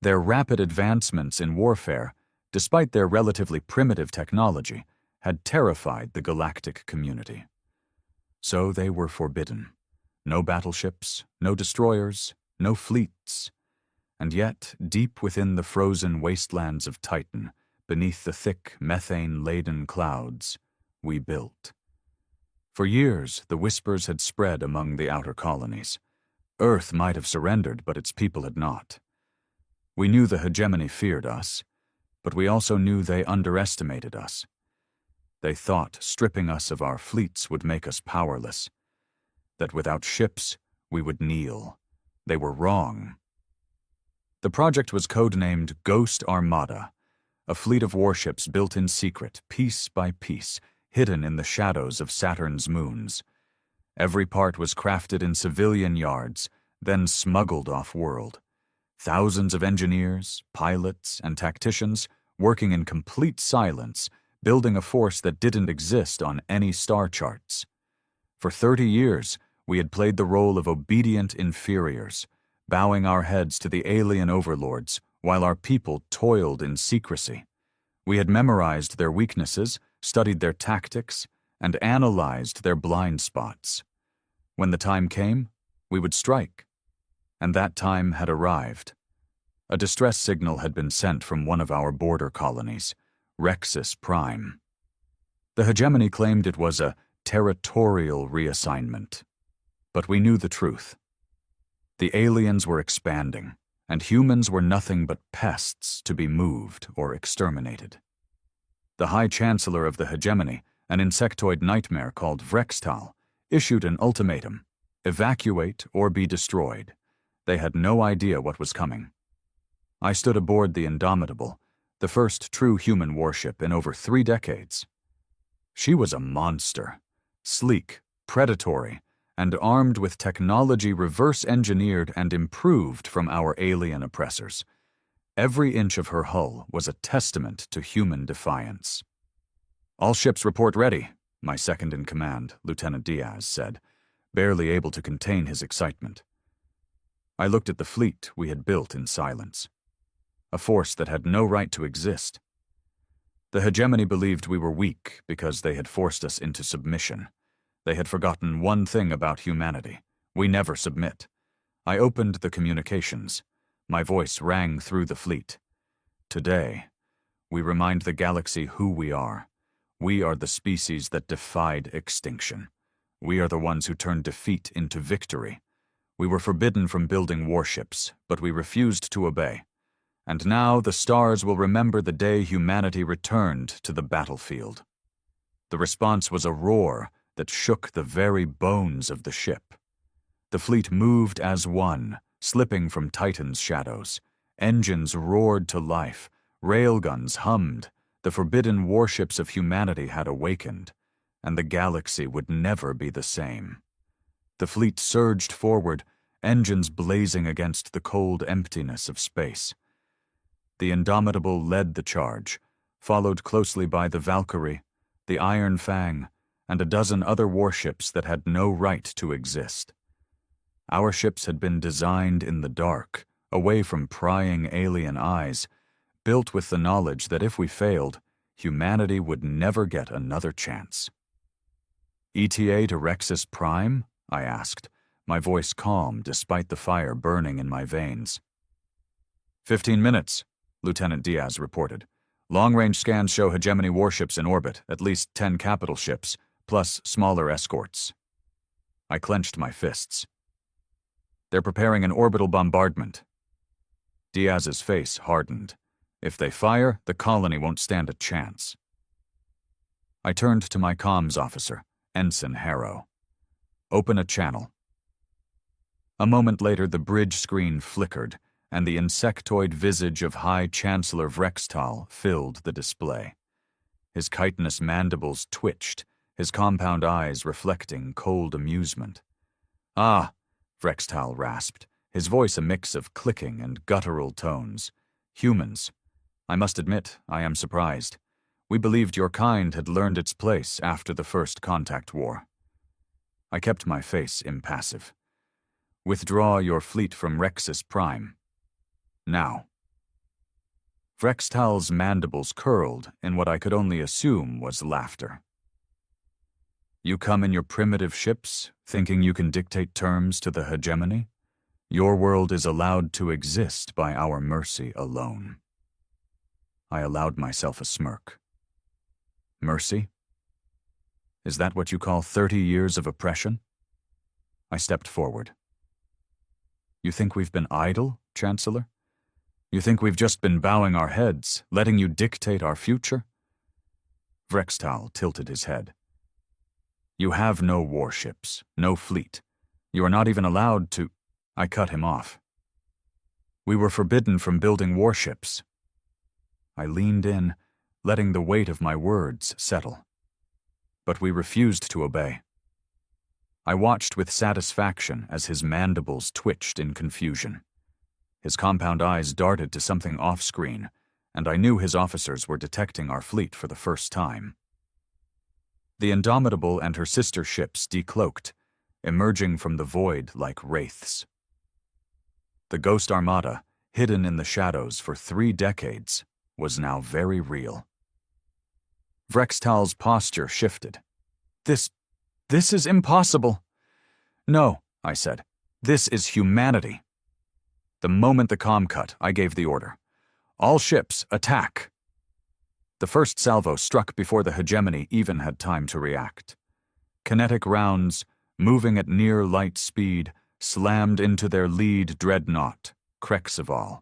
Their rapid advancements in warfare, despite their relatively primitive technology, had terrified the galactic community. So they were forbidden. No battleships, no destroyers, no fleets. And yet, deep within the frozen wastelands of Titan, beneath the thick, methane-laden clouds, we built. For years, the whispers had spread among the outer colonies. Earth might have surrendered, but its people had not. We knew the hegemony feared us, but we also knew they underestimated us. They thought stripping us of our fleets would make us powerless, that without ships, we would kneel. They were wrong. The project was codenamed Ghost Armada, a fleet of warships built in secret, piece by piece, hidden in the shadows of Saturn's moons. Every part was crafted in civilian yards, then smuggled off-world. Thousands of engineers, pilots, and tacticians working in complete silence, building a force that didn't exist on any star charts. For 30 years, we had played the role of obedient inferiors, bowing our heads to the alien overlords while our people toiled in secrecy. We had memorized their weaknesses, studied their tactics, and analyzed their blind spots. When the time came, we would strike. And that time had arrived. A distress signal had been sent from one of our border colonies, Rexus Prime. The hegemony claimed it was a territorial reassignment. But we knew the truth. The aliens were expanding, and humans were nothing but pests to be moved or exterminated. The High Chancellor of the hegemony, an insectoid nightmare called Vrextal, issued an ultimatum: evacuate or be destroyed. They had no idea what was coming. I stood aboard the Indomitable, the first true human warship in over 3 decades. She was a monster, sleek, predatory, and armed with technology reverse-engineered and improved from our alien oppressors. Every inch of her hull was a testament to human defiance. "All ships report ready," my second-in-command, Lieutenant Diaz, said, barely able to contain his excitement. I looked at the fleet we had built in silence. A force that had no right to exist. The hegemony believed we were weak because they had forced us into submission. They had forgotten one thing about humanity. We never submit. I opened the communications. My voice rang through the fleet. Today, we remind the galaxy who we are. We are the species that defied extinction. We are the ones who turned defeat into victory. We were forbidden from building warships, but we refused to obey. And now the stars will remember the day humanity returned to the battlefield. The response was a roar that shook the very bones of the ship. The fleet moved as one, slipping from Titan's shadows. Engines roared to life. Railguns hummed. The forbidden warships of humanity had awakened, and the galaxy would never be the same. The fleet surged forward, engines blazing against the cold emptiness of space. The Indomitable led the charge, followed closely by the Valkyrie, the Iron Fang, and a dozen other warships that had no right to exist. Our ships had been designed in the dark, away from prying alien eyes, built with the knowledge that if we failed, humanity would never get another chance. ETA to Rexus Prime? I asked, my voice calm despite the fire burning in my veins. 15 minutes, Lieutenant Diaz reported. Long-range scans show hegemony warships in orbit, at least 10 capital ships, plus smaller escorts. I clenched my fists. They're preparing an orbital bombardment. Diaz's face hardened. If they fire, the colony won't stand a chance. I turned to my comms officer, Ensign Harrow. Open a channel. A moment later, the bridge screen flickered, and the insectoid visage of High Chancellor Vrextal filled the display. His chitinous mandibles twitched, his compound eyes reflecting cold amusement. Ah, Vrextal rasped, his voice a mix of clicking and guttural tones. Humans. I must admit, I am surprised. We believed your kind had learned its place after the first contact war. I kept my face impassive. Withdraw your fleet from Rexus Prime. Now. Vrextal's mandibles curled in what I could only assume was laughter. You come in your primitive ships, thinking you can dictate terms to the hegemony? Your world is allowed to exist by our mercy alone. I allowed myself a smirk. Mercy? Is that what you call 30 years of oppression? I stepped forward. You think we've been idle, Chancellor? You think we've just been bowing our heads, letting you dictate our future? Vrextal tilted his head. You have no warships, no fleet. You are not even allowed to... I cut him off. We were forbidden from building warships. I leaned in, letting the weight of my words settle. But we refused to obey. I watched with satisfaction as his mandibles twitched in confusion. His compound eyes darted to something off-screen, and I knew his officers were detecting our fleet for the first time. The Indomitable and her sister ships decloaked, emerging from the void like wraiths. The Ghost Armada, hidden in the shadows for 3 decades, was now very real. Vrextal's posture shifted. This is impossible. No, I said. This is humanity. The moment the comm cut, I gave the order. All ships, attack. The first salvo struck before the hegemony even had time to react. Kinetic rounds, moving at near light speed, slammed into their lead dreadnought, Krexaval.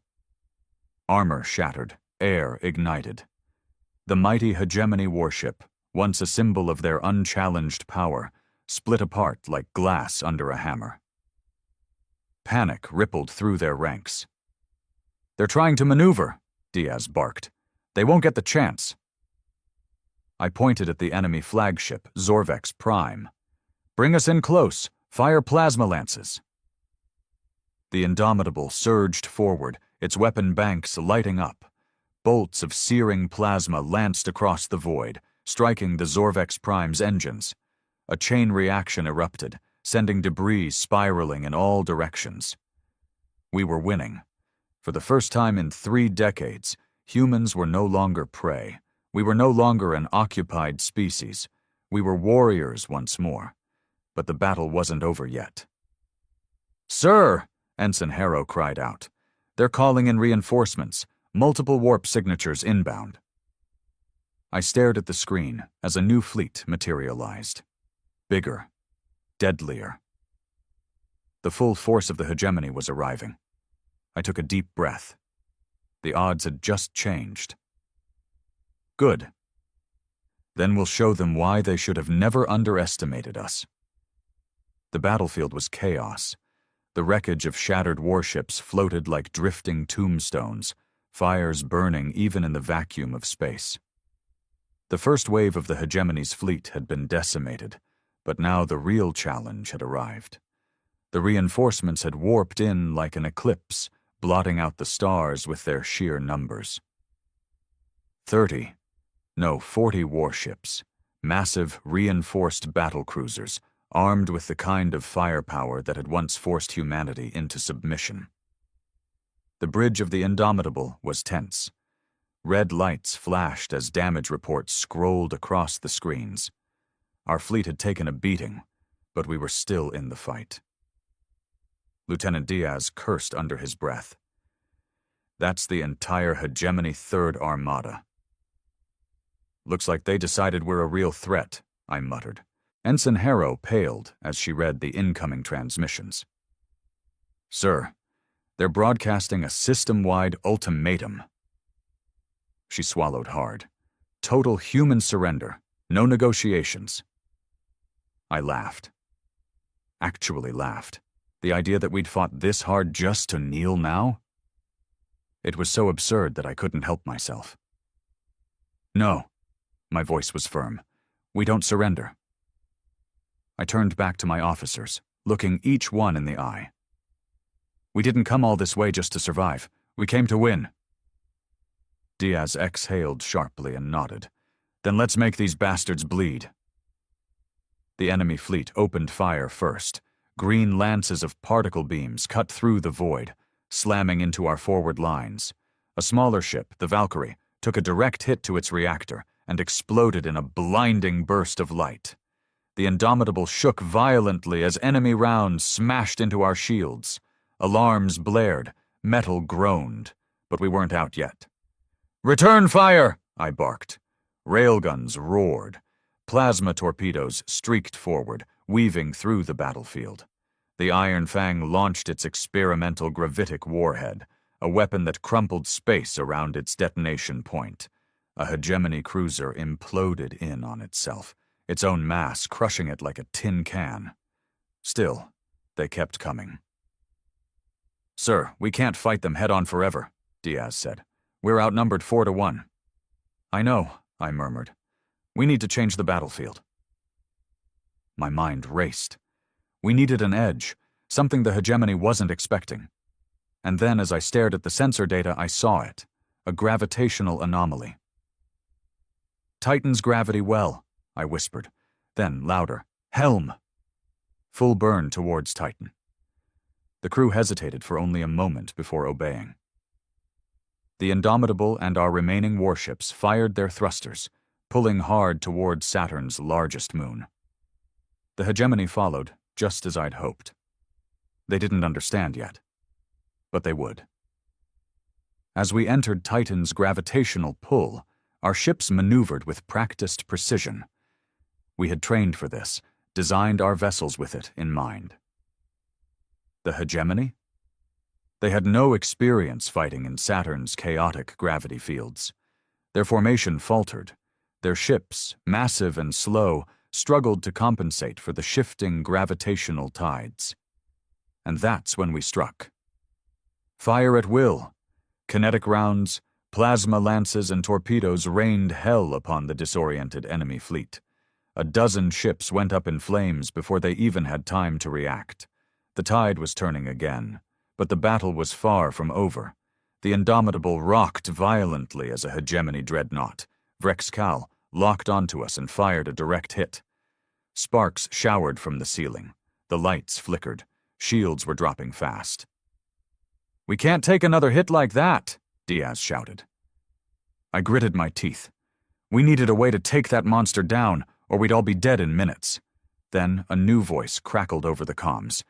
Armor shattered, air ignited. The mighty hegemony warship, once a symbol of their unchallenged power, split apart like glass under a hammer. Panic rippled through their ranks. They're trying to maneuver, Diaz barked. They won't get the chance. I pointed at the enemy flagship, Zorvex Prime. Bring us in close. Fire plasma lances. The Indomitable surged forward, its weapon banks lighting up. Bolts of searing plasma lanced across the void, striking the Zorvex Prime's engines. A chain reaction erupted, sending debris spiraling in all directions. We were winning. For the first time in 3 decades, humans were no longer prey. We were no longer an occupied species. We were warriors once more. But the battle wasn't over yet. "Sir!" Ensign Harrow cried out. "They're calling in reinforcements. Multiple warp signatures inbound." I stared at the screen as a new fleet materialized. Bigger. Deadlier. The full force of the hegemony was arriving. I took a deep breath. The odds had just changed. Good. Then we'll show them why they should have never underestimated us. The battlefield was chaos. The wreckage of shattered warships floated like drifting tombstones, fires burning even in the vacuum of space. The first wave of the hegemony's fleet had been decimated, but now the real challenge had arrived. The reinforcements had warped in like an eclipse, blotting out the stars with their sheer numbers. 40 warships, massive reinforced battlecruisers, armed with the kind of firepower that had once forced humanity into submission. The bridge of the Indomitable was tense. Red lights flashed as damage reports scrolled across the screens. Our fleet had taken a beating, but we were still in the fight. Lieutenant Diaz cursed under his breath. "That's the entire Hegemony Third Armada." "Looks like they decided we're a real threat," I muttered. Ensign Harrow paled as she read the incoming transmissions. "Sir, they're broadcasting a system-wide ultimatum." She swallowed hard. "Total human surrender. No negotiations." I laughed. Actually laughed. The idea that we'd fought this hard just to kneel now? It was so absurd that I couldn't help myself. "No." My voice was firm. "We don't surrender." I turned back to my officers, looking each one in the eye. "We didn't come all this way just to survive. We came to win." Diaz exhaled sharply and nodded. "Then let's make these bastards bleed." The enemy fleet opened fire first. Green lances of particle beams cut through the void, slamming into our forward lines. A smaller ship, the Valkyrie, took a direct hit to its reactor and exploded in a blinding burst of light. The Indomitable shook violently as enemy rounds smashed into our shields. Alarms blared, metal groaned, but we weren't out yet. "Return fire!" I barked. Railguns roared. Plasma torpedoes streaked forward, weaving through the battlefield. The Iron Fang launched its experimental gravitic warhead, a weapon that crumpled space around its detonation point. A hegemony cruiser imploded in on itself, its own mass crushing it like a tin can. Still, they kept coming. "Sir, we can't fight them head-on forever," Diaz said. "We're outnumbered 4-1. "I know," I murmured. "We need to change the battlefield." My mind raced. We needed an edge, something the hegemony wasn't expecting. And then as I stared at the sensor data, I saw it, a gravitational anomaly. "Titan's gravity well," I whispered. Then, louder, "Helm!" Full burn towards Titan. The crew hesitated for only a moment before obeying. The Indomitable and our remaining warships fired their thrusters, pulling hard towards Saturn's largest moon. The hegemony followed, just as I'd hoped. They didn't understand yet, but they would. As we entered Titan's gravitational pull, our ships maneuvered with practiced precision. We had trained for this, designed our vessels with it in mind. The hegemony? They had no experience fighting in Saturn's chaotic gravity fields. Their formation faltered. Their ships, massive and slow, struggled to compensate for the shifting gravitational tides. And that's when we struck. Fire at will. Kinetic rounds, plasma lances, and torpedoes rained hell upon the disoriented enemy fleet. A dozen ships went up in flames before they even had time to react. The tide was turning again, but the battle was far from over. The Indomitable rocked violently as a hegemony dreadnought. Vrexcal locked onto us and fired a direct hit. Sparks showered from the ceiling. The lights flickered. Shields were dropping fast. "We can't take another hit like that," Diaz shouted. I gritted my teeth. We needed a way to take that monster down, or we'd all be dead in minutes. Then a new voice crackled over the comms.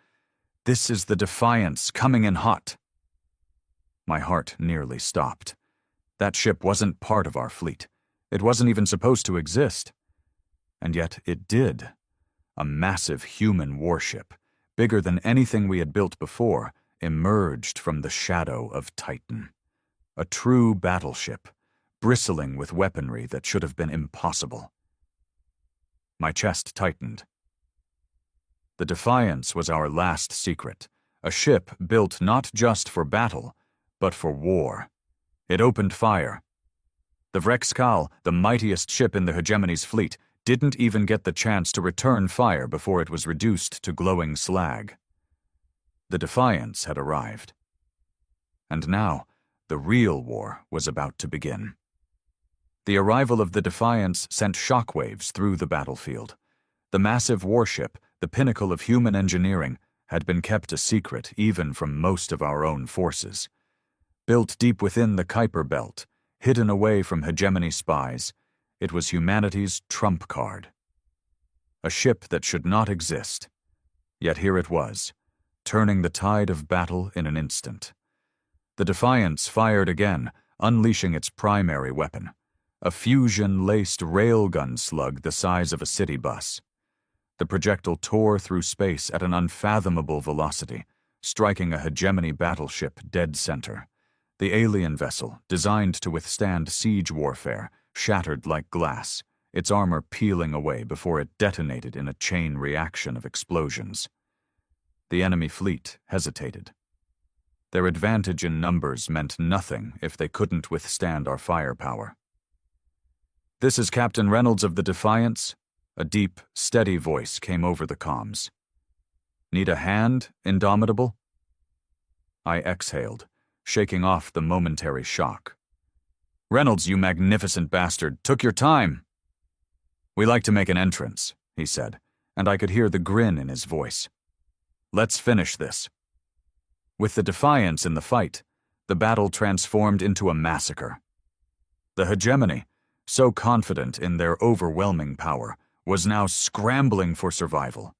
"This is the Defiance, coming in hot." My heart nearly stopped. That ship wasn't part of our fleet. It wasn't even supposed to exist. And yet it did. A massive human warship, bigger than anything we had built before, emerged from the shadow of Titan. A true battleship, bristling with weaponry that should have been impossible. My chest tightened. The Defiance was our last secret, a ship built not just for battle, but for war. It opened fire. The Vrexkal, the mightiest ship in the Hegemony's fleet, didn't even get the chance to return fire before it was reduced to glowing slag. The Defiance had arrived. And now, the real war was about to begin. The arrival of the Defiance sent shockwaves through the battlefield. The massive warship, the pinnacle of human engineering, had been kept a secret even from most of our own forces. Built deep within the Kuiper Belt, hidden away from hegemony spies, it was humanity's trump card. A ship that should not exist. Yet here it was, turning the tide of battle in an instant. The Defiance fired again, unleashing its primary weapon, a fusion-laced railgun slug the size of a city bus. The projectile tore through space at an unfathomable velocity, striking a hegemony battleship dead center. The alien vessel, designed to withstand siege warfare, shattered like glass, its armor peeling away before it detonated in a chain reaction of explosions. The enemy fleet hesitated. Their advantage in numbers meant nothing if they couldn't withstand our firepower. "This is Captain Reynolds of the Defiance." A deep, steady voice came over the comms. "Need a hand, Indomitable?" I exhaled, shaking off the momentary shock. "Reynolds, you magnificent bastard, took your time." "We like to make an entrance," he said, and I could hear the grin in his voice. "Let's finish this." With the Defiance in the fight, the battle transformed into a massacre. The Hegemony, so confident in their overwhelming power, was now scrambling for survival.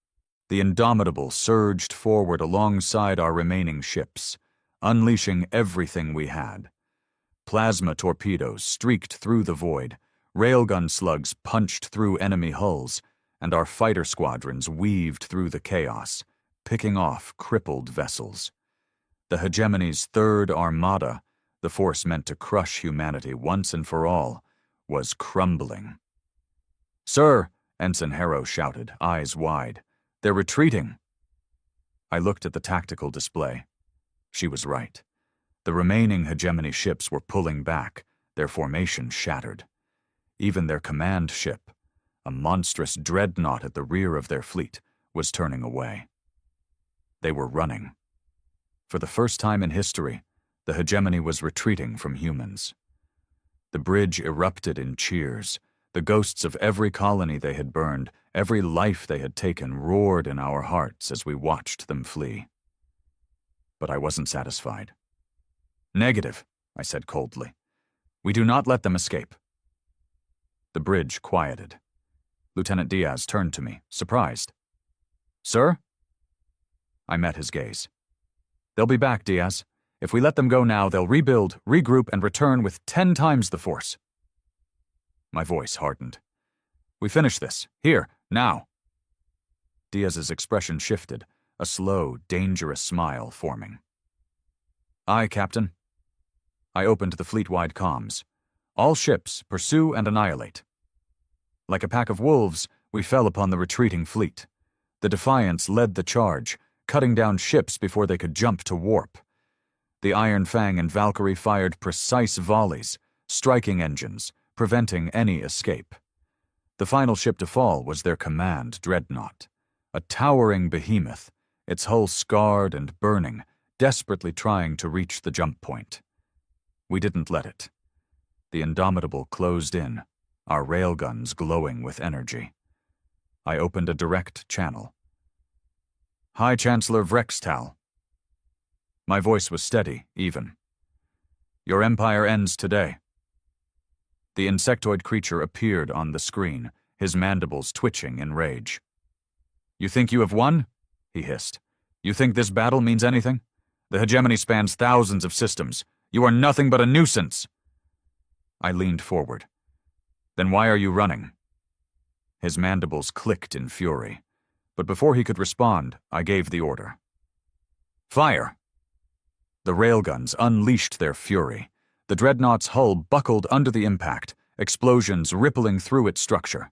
The Indomitable surged forward alongside our remaining ships, unleashing everything we had. Plasma torpedoes streaked through the void, railgun slugs punched through enemy hulls, and our fighter squadrons weaved through the chaos, picking off crippled vessels. The Hegemony's third armada, the force meant to crush humanity once and for all, was crumbling. "Sir," Ensign Harrow shouted, eyes wide, "they're retreating." I looked at the tactical display. She was right. The remaining Hegemony ships were pulling back, their formation shattered. Even their command ship, a monstrous dreadnought at the rear of their fleet, was turning away. They were running. For the first time in history, the Hegemony was retreating from humans. The bridge erupted in cheers. The ghosts of every colony they had burned, every life they had taken, roared in our hearts as we watched them flee. But I wasn't satisfied. "Negative," I said coldly. "We do not let them escape." The bridge quieted. Lieutenant Diaz turned to me, surprised. "Sir?" I met his gaze. "They'll be back, Diaz. If we let them go now, they'll rebuild, regroup, and return with 10 times the force." My voice hardened. "We finish this. Here, now." Diaz's expression shifted, a slow, dangerous smile forming. "Aye, Captain." I opened the fleet-wide comms. "All ships, pursue and annihilate." Like a pack of wolves, we fell upon the retreating fleet. The Defiance led the charge, cutting down ships before they could jump to warp. The Iron Fang and Valkyrie fired precise volleys, striking engines, preventing any escape. The final ship to fall was their command dreadnought, a towering behemoth, its hull scarred and burning, desperately trying to reach the jump point. We didn't let it. The Indomitable closed in, our railguns glowing with energy. I opened a direct channel. "High Chancellor Vrextal." My voice was steady, even. Your empire ends today. The insectoid creature appeared on the screen, his mandibles twitching in rage. You think you have won? He hissed. You think this battle means anything? The hegemony spans thousands of systems. You are nothing but a nuisance. I leaned forward. Then why are you running? His mandibles clicked in fury, but before he could respond, I gave the order. Fire! The railguns unleashed their fury. The dreadnought's hull buckled under the impact, explosions rippling through its structure.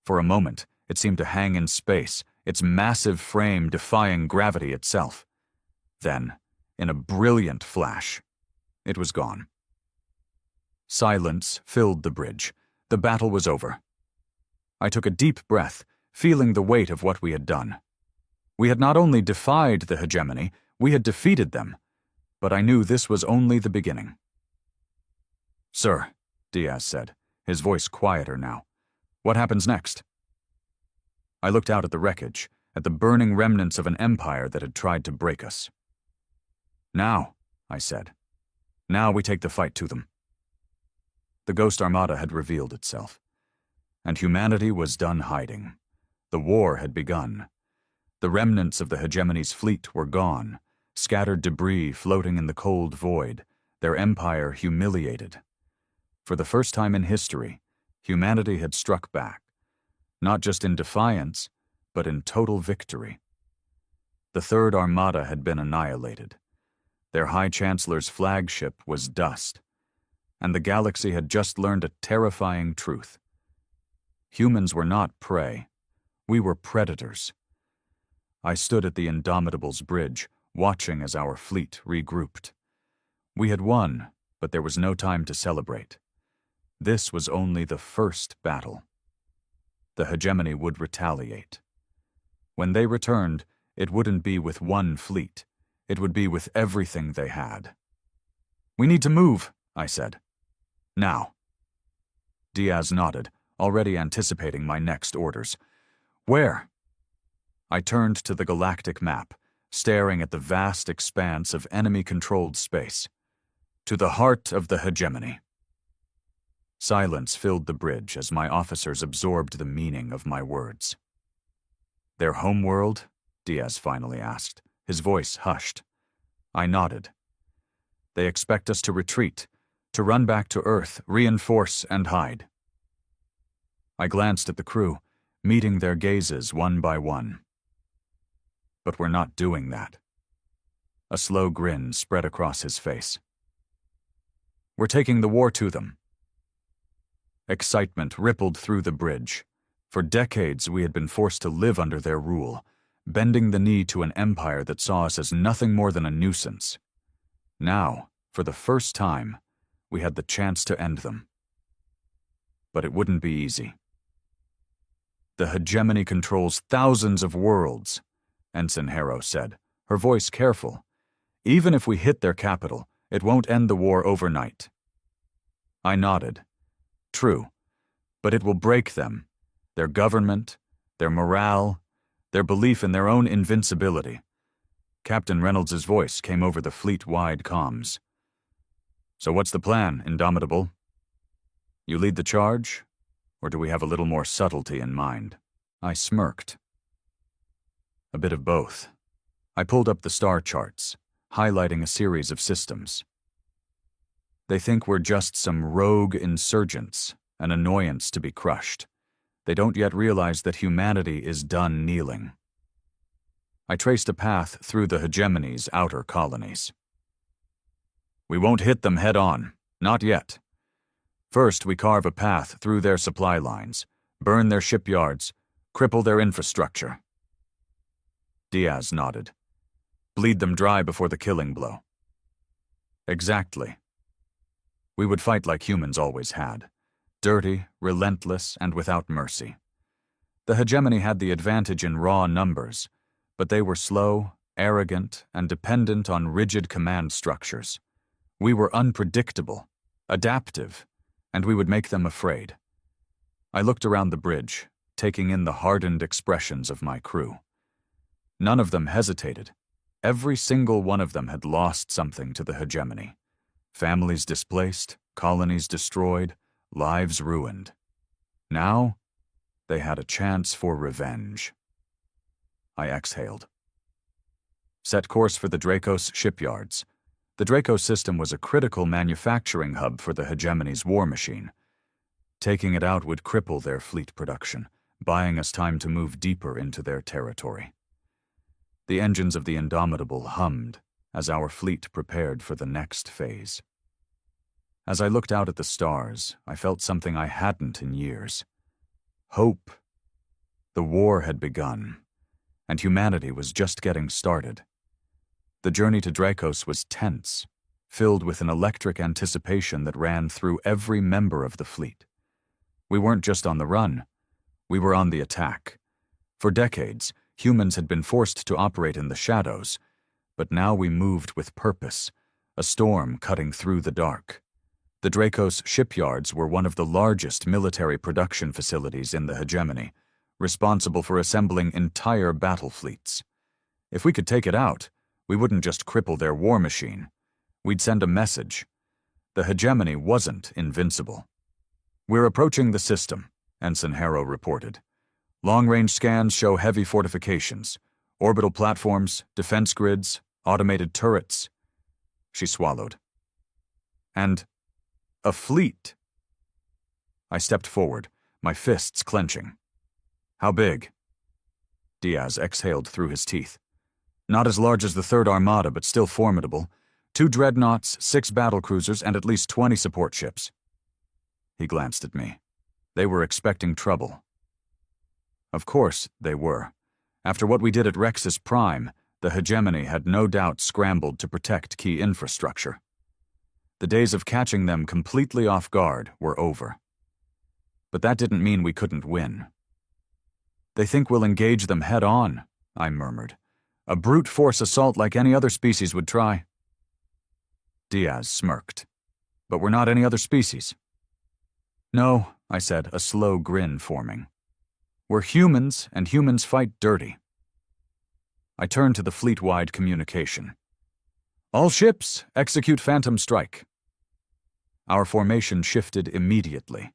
For a moment, it seemed to hang in space, its massive frame defying gravity itself. Then, in a brilliant flash, it was gone. Silence filled the bridge. The battle was over. I took a deep breath, feeling the weight of what we had done. We had not only defied the hegemony, we had defeated them, but I knew this was only the beginning. Sir, Diaz said, his voice quieter now. What happens next? I looked out at the wreckage, at the burning remnants of an empire that had tried to break us. Now, I said. Now we take the fight to them. The Ghost Armada had revealed itself, and humanity was done hiding. The war had begun. The remnants of the hegemony's fleet were gone, scattered debris floating in the cold void, their empire humiliated. For the first time in history, humanity had struck back, not just in defiance, but in total victory. The Third Armada had been annihilated. Their High Chancellor's flagship was dust, and the galaxy had just learned a terrifying truth. Humans were not prey. We were predators. I stood at the Indomitable's bridge, watching as our fleet regrouped. We had won, but there was no time to celebrate. This was only the first battle. The hegemony would retaliate. When they returned, it wouldn't be with one fleet. It would be with everything they had. We need to move, I said. Now. Diaz nodded, already anticipating my next orders. Where? I turned to the galactic map, staring at the vast expanse of enemy-controlled space. To the heart of the hegemony. Silence filled the bridge as my officers absorbed the meaning of my words. Their homeworld? Diaz finally asked, his voice hushed. I nodded. They expect us to retreat, to run back to Earth, reinforce and hide. I glanced at the crew, meeting their gazes one by one. But we're not doing that. A slow grin spread across his face. We're taking the war to them. Excitement rippled through the bridge. For decades we had been forced to live under their rule, bending the knee to an empire that saw us as nothing more than a nuisance. Now, for the first time, we had the chance to end them. But it wouldn't be easy. The hegemony controls thousands of worlds, Ensign Harrow said, her voice careful. Even if we hit their capital, it won't end the war overnight. I nodded. True, but it will break them, their government, their morale, their belief in their own invincibility. Captain Reynolds' voice came over the fleet-wide comms. So what's the plan, Indomitable? You lead the charge, or do we have a little more subtlety in mind? I smirked. A bit of both. I pulled up the star charts, highlighting a series of systems. They think we're just some rogue insurgents, an annoyance to be crushed. They don't yet realize that humanity is done kneeling. I traced a path through the hegemony's outer colonies. We won't hit them head-on, not yet. First, we carve a path through their supply lines, burn their shipyards, cripple their infrastructure. Diaz nodded. Bleed them dry before the killing blow. Exactly. We would fight like humans always had. Dirty, relentless, and without mercy. The hegemony had the advantage in raw numbers, but they were slow, arrogant, and dependent on rigid command structures. We were unpredictable, adaptive, and we would make them afraid. I looked around the bridge, taking in the hardened expressions of my crew. None of them hesitated. Every single one of them had lost something to the hegemony. Families displaced, colonies destroyed, lives ruined. Now, they had a chance for revenge. I exhaled. Set course for the Dracos shipyards. The Dracos system was a critical manufacturing hub for the hegemony's war machine. Taking it out would cripple their fleet production, buying us time to move deeper into their territory. The engines of the Indomitable hummed as our fleet prepared for the next phase. As I looked out at the stars, I felt something I hadn't in years. Hope. The war had begun, and humanity was just getting started. The journey to Dracos was tense, filled with an electric anticipation that ran through every member of the fleet. We weren't just on the run, we were on the attack. For decades, humans had been forced to operate in the shadows, but now we moved with purpose, a storm cutting through the dark. The Dracos shipyards were one of the largest military production facilities in the hegemony, responsible for assembling entire battle fleets. If we could take it out, we wouldn't just cripple their war machine. We'd send a message. The hegemony wasn't invincible. "We're approaching the system," Ensign Harrow reported. "Long-range scans show heavy fortifications, orbital platforms, defense grids, automated turrets." She swallowed. "And a fleet." I stepped forward, my fists clenching. "How big?" Diaz exhaled through his teeth. "Not as large as the Third Armada, but still formidable. 2 dreadnoughts, 6 battlecruisers, and at least 20 support ships." He glanced at me. They were expecting trouble. Of course they were. After what we did at Rex's Prime, the hegemony had no doubt scrambled to protect key infrastructure. The days of catching them completely off guard were over. But that didn't mean we couldn't win. "They think we'll engage them head-on," I murmured. "A brute force assault like any other species would try." Diaz smirked. "But we're not any other species." "No," I said, a slow grin forming. "We're humans, and humans fight dirty." I turned to the fleet-wide communication. "All ships, execute Phantom Strike." Our formation shifted immediately.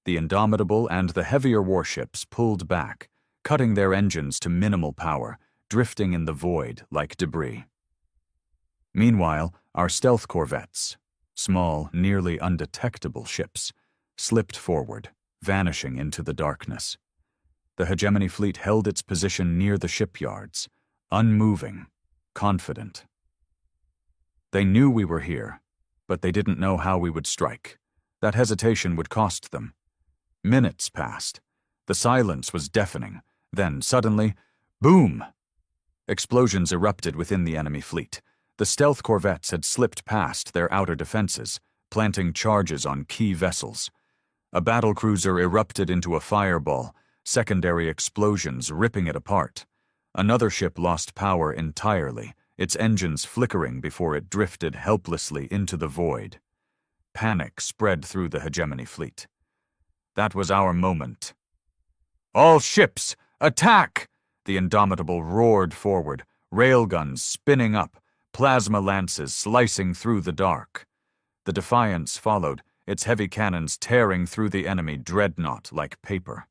The Indomitable and the heavier warships pulled back, cutting their engines to minimal power, drifting in the void like debris. Meanwhile, our stealth corvettes, small, nearly undetectable ships, slipped forward, vanishing into the darkness. The hegemony fleet held its position near the shipyards, unmoving, confident. They knew we were here, but they didn't know how we would strike. That hesitation would cost them. Minutes passed. The silence was deafening. Then, suddenly, boom! Explosions erupted within the enemy fleet. The stealth corvettes had slipped past their outer defenses, planting charges on key vessels. A battlecruiser erupted into a fireball, secondary explosions ripping it apart. Another ship lost power entirely, its engines flickering before it drifted helplessly into the void. Panic spread through the hegemony fleet. That was our moment. "All ships, attack!" The Indomitable roared forward, railguns spinning up, plasma lances slicing through the dark. The Defiance followed, its heavy cannons tearing through the enemy dreadnought like paper.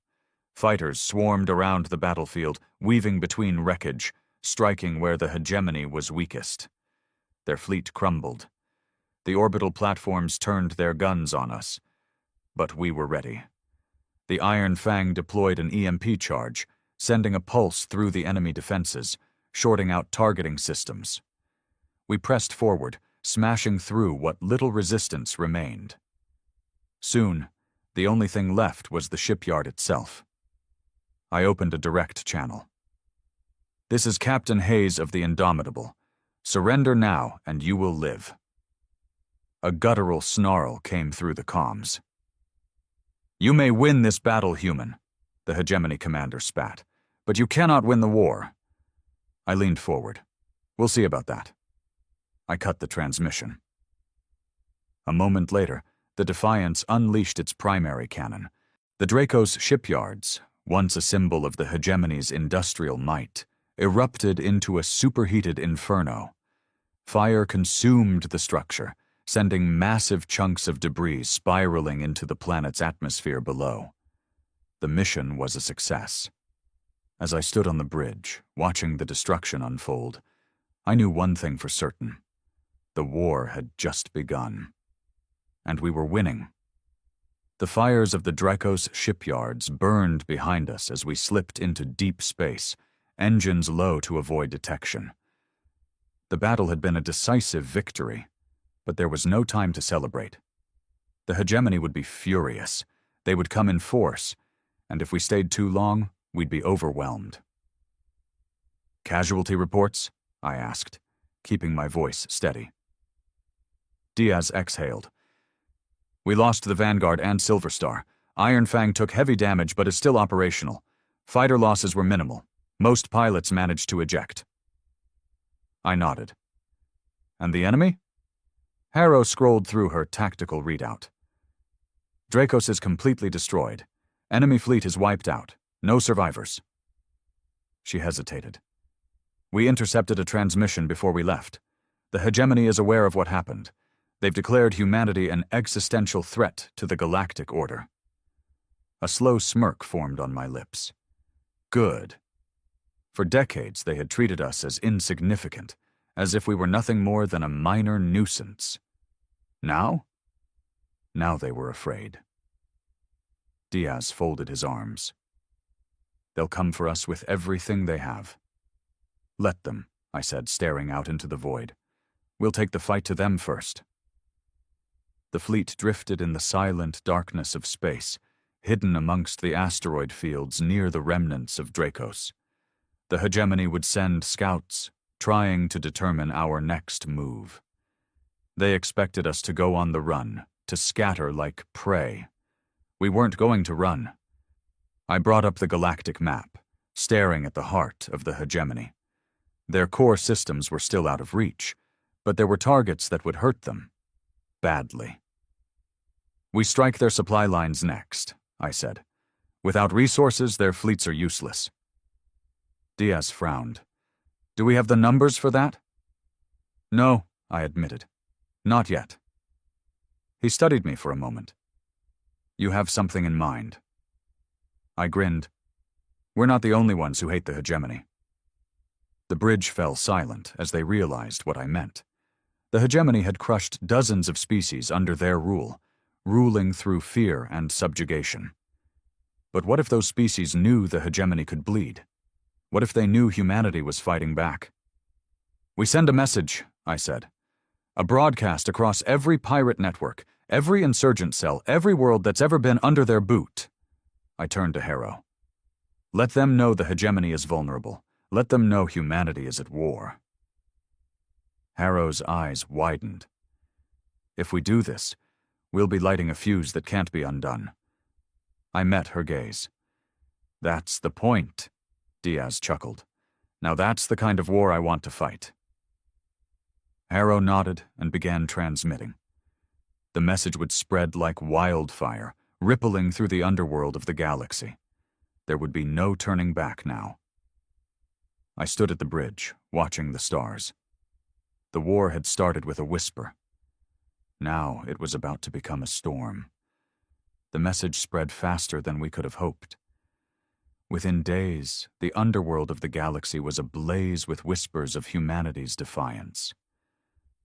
Fighters swarmed around the battlefield, weaving between wreckage, striking where the hegemony was weakest. Their fleet crumbled. The orbital platforms turned their guns on us. But we were ready. The Iron Fang deployed an EMP charge, sending a pulse through the enemy defenses, shorting out targeting systems. We pressed forward, smashing through what little resistance remained. Soon, the only thing left was the shipyard itself. I opened a direct channel. "This is Captain Hayes of the Indomitable. Surrender now, and you will live." A guttural snarl came through the comms. "You may win this battle, human," the hegemony commander spat, "but you cannot win the war." I leaned forward. "We'll see about that." I cut the transmission. A moment later, the Defiance unleashed its primary cannon. The Dracos shipyards, once a symbol of the hegemony's industrial might, erupted into a superheated inferno. Fire consumed the structure, sending massive chunks of debris spiraling into the planet's atmosphere below. The mission was a success. As I stood on the bridge, watching the destruction unfold, I knew one thing for certain. The war had just begun. And we were winning. The fires of the Dracos shipyards burned behind us as we slipped into deep space, engines low to avoid detection. The battle had been a decisive victory, but there was no time to celebrate. The hegemony would be furious. They would come in force, and if we stayed too long, we'd be overwhelmed. "Casualty reports?" I asked, keeping my voice steady. Diaz exhaled. "We lost the Vanguard and Silver Star. Iron Fang took heavy damage but is still operational. Fighter losses were minimal. Most pilots managed to eject." I nodded. "And the enemy?" Harrow scrolled through her tactical readout. "Dracos is completely destroyed. Enemy fleet is wiped out. No survivors." She hesitated. "We intercepted a transmission before we left. The hegemony is aware of what happened. They've declared humanity an existential threat to the galactic order." A slow smirk formed on my lips. Good. For decades they had treated us as insignificant, as if we were nothing more than a minor nuisance. Now? Now they were afraid. Diaz folded his arms. "They'll come for us with everything they have." "Let them," I said, staring out into the void. "We'll take the fight to them first." The fleet drifted in the silent darkness of space, hidden amongst the asteroid fields near the remnants of Dracos. The hegemony would send scouts, trying to determine our next move. They expected us to go on the run, to scatter like prey. We weren't going to run. I brought up the galactic map, staring at the heart of the hegemony. Their core systems were still out of reach, but there were targets that would hurt them. Badly. "We strike their supply lines next," I said. "Without resources, their fleets are useless." Diaz frowned. "Do we have the numbers for that?" "No," I admitted. "Not yet." He studied me for a moment. "You have something in mind." I grinned. "We're not the only ones who hate the hegemony." The bridge fell silent as they realized what I meant. The hegemony had crushed dozens of species under their rule, ruling through fear and subjugation. But what if those species knew the hegemony could bleed? What if they knew humanity was fighting back? "We send a message," I said. "A broadcast across every pirate network, every insurgent cell, every world that's ever been under their boot." I turned to Harrow. "Let them know the hegemony is vulnerable. Let them know humanity is at war." Harrow's eyes widened. "If we do this, we'll be lighting a fuse that can't be undone." I met her gaze. "That's the point," Diaz chuckled. "Now that's the kind of war I want to fight." Harrow nodded and began transmitting. The message would spread like wildfire, rippling through the underworld of the galaxy. There would be no turning back now. I stood at the bridge, watching the stars. The war had started with a whisper. Now it was about to become a storm. The message spread faster than we could have hoped. Within days, the underworld of the galaxy was ablaze with whispers of humanity's defiance.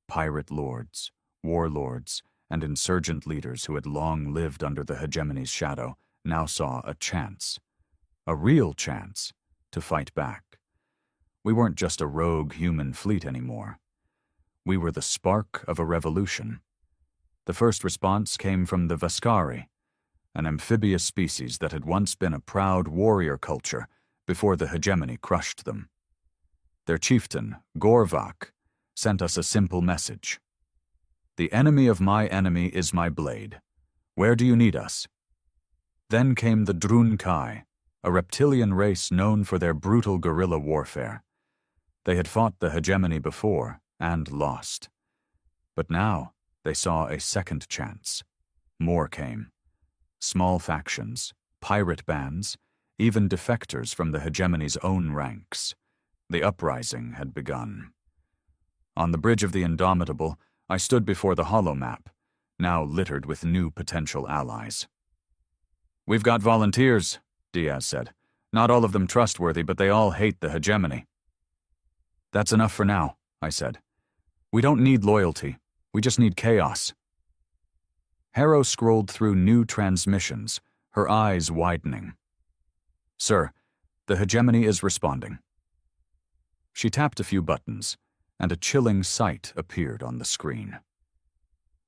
Pirate lords, warlords, and insurgent leaders who had long lived under the hegemony's shadow now saw a chance, a real chance, to fight back. We weren't just a rogue human fleet anymore. We were the spark of a revolution. The first response came from the Vascari, an amphibious species that had once been a proud warrior culture before the hegemony crushed them. Their chieftain, Gorvak, sent us a simple message. "The enemy of my enemy is my blade. Where do you need us?" Then came the Drunkai, a reptilian race known for their brutal guerrilla warfare. They had fought the hegemony before and lost. But now they saw a second chance. More came. Small factions, pirate bands, even defectors from the hegemony's own ranks. The uprising had begun. On the bridge of the Indomitable, I stood before the holomap, now littered with new potential allies. "We've got volunteers," Diaz said. "Not all of them trustworthy, but they all hate the hegemony." "That's enough for now," I said. "We don't need loyalty. We just need chaos." Harrow scrolled through new transmissions, her eyes widening. "Sir, the hegemony is responding." She tapped a few buttons, and a chilling sight appeared on the screen.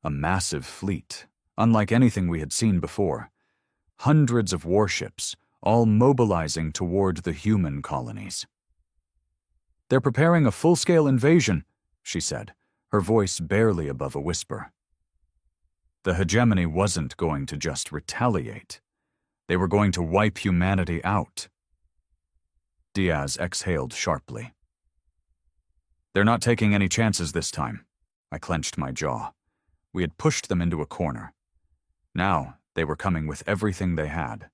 A massive fleet, unlike anything we had seen before. Hundreds of warships, all mobilizing toward the human colonies. "They're preparing a full-scale invasion," she said, her voice barely above a whisper. The hegemony wasn't going to just retaliate. They were going to wipe humanity out. Diaz exhaled sharply. "They're not taking any chances this time." I clenched my jaw. We had pushed them into a corner. Now they were coming with everything they had.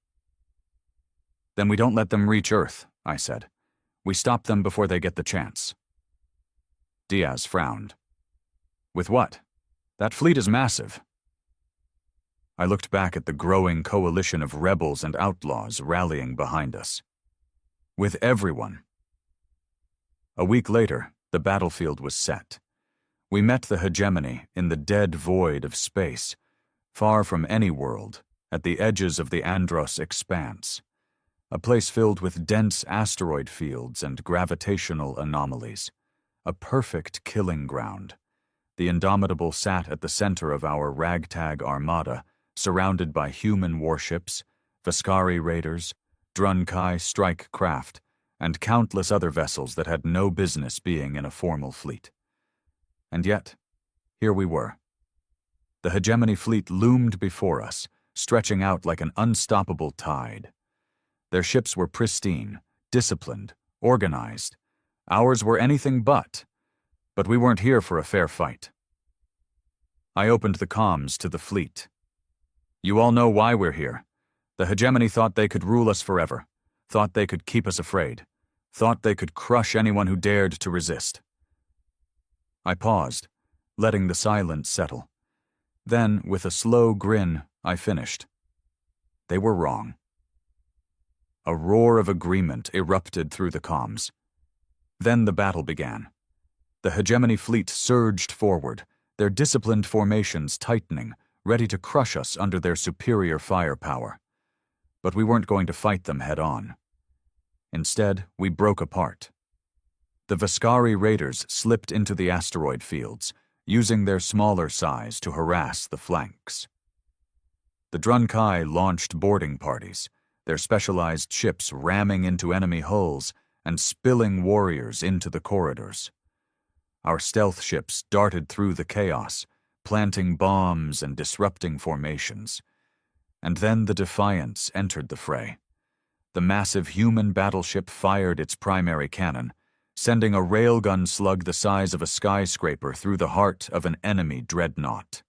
"Then we don't let them reach Earth," I said. "We stop them before they get the chance." Diaz frowned. "With what? That fleet is massive." I looked back at the growing coalition of rebels and outlaws rallying behind us. "With everyone." A week later, the battlefield was set. We met the hegemony in the dead void of space, far from any world, at the edges of the Andros expanse, a place filled with dense asteroid fields and gravitational anomalies, a perfect killing ground. The Indomitable sat at the center of our ragtag armada, surrounded by human warships, Vascari raiders, Drunkai strike craft, and countless other vessels that had no business being in a formal fleet. And yet, here we were. The hegemony fleet loomed before us, stretching out like an unstoppable tide. Their ships were pristine, disciplined, organized. Ours were anything but we weren't here for a fair fight. I opened the comms to the fleet. "You all know why we're here. The hegemony thought they could rule us forever, thought they could keep us afraid, thought they could crush anyone who dared to resist." I paused, letting the silence settle. Then, with a slow grin, I finished. They were wrong. A roar of agreement erupted through the comms. Then the battle began. The hegemony fleet surged forward, their disciplined formations tightening, ready to crush us under their superior firepower. But we weren't going to fight them head-on. Instead, we broke apart. The Vascari raiders slipped into the asteroid fields, using their smaller size to harass the flanks. The Drunkai launched boarding parties, their specialized ships ramming into enemy hulls and spilling warriors into the corridors. Our stealth ships darted through the chaos, planting bombs and disrupting formations. And then the Defiance entered the fray. The massive human battleship fired its primary cannon, sending a railgun slug the size of a skyscraper through the heart of an enemy dreadnought.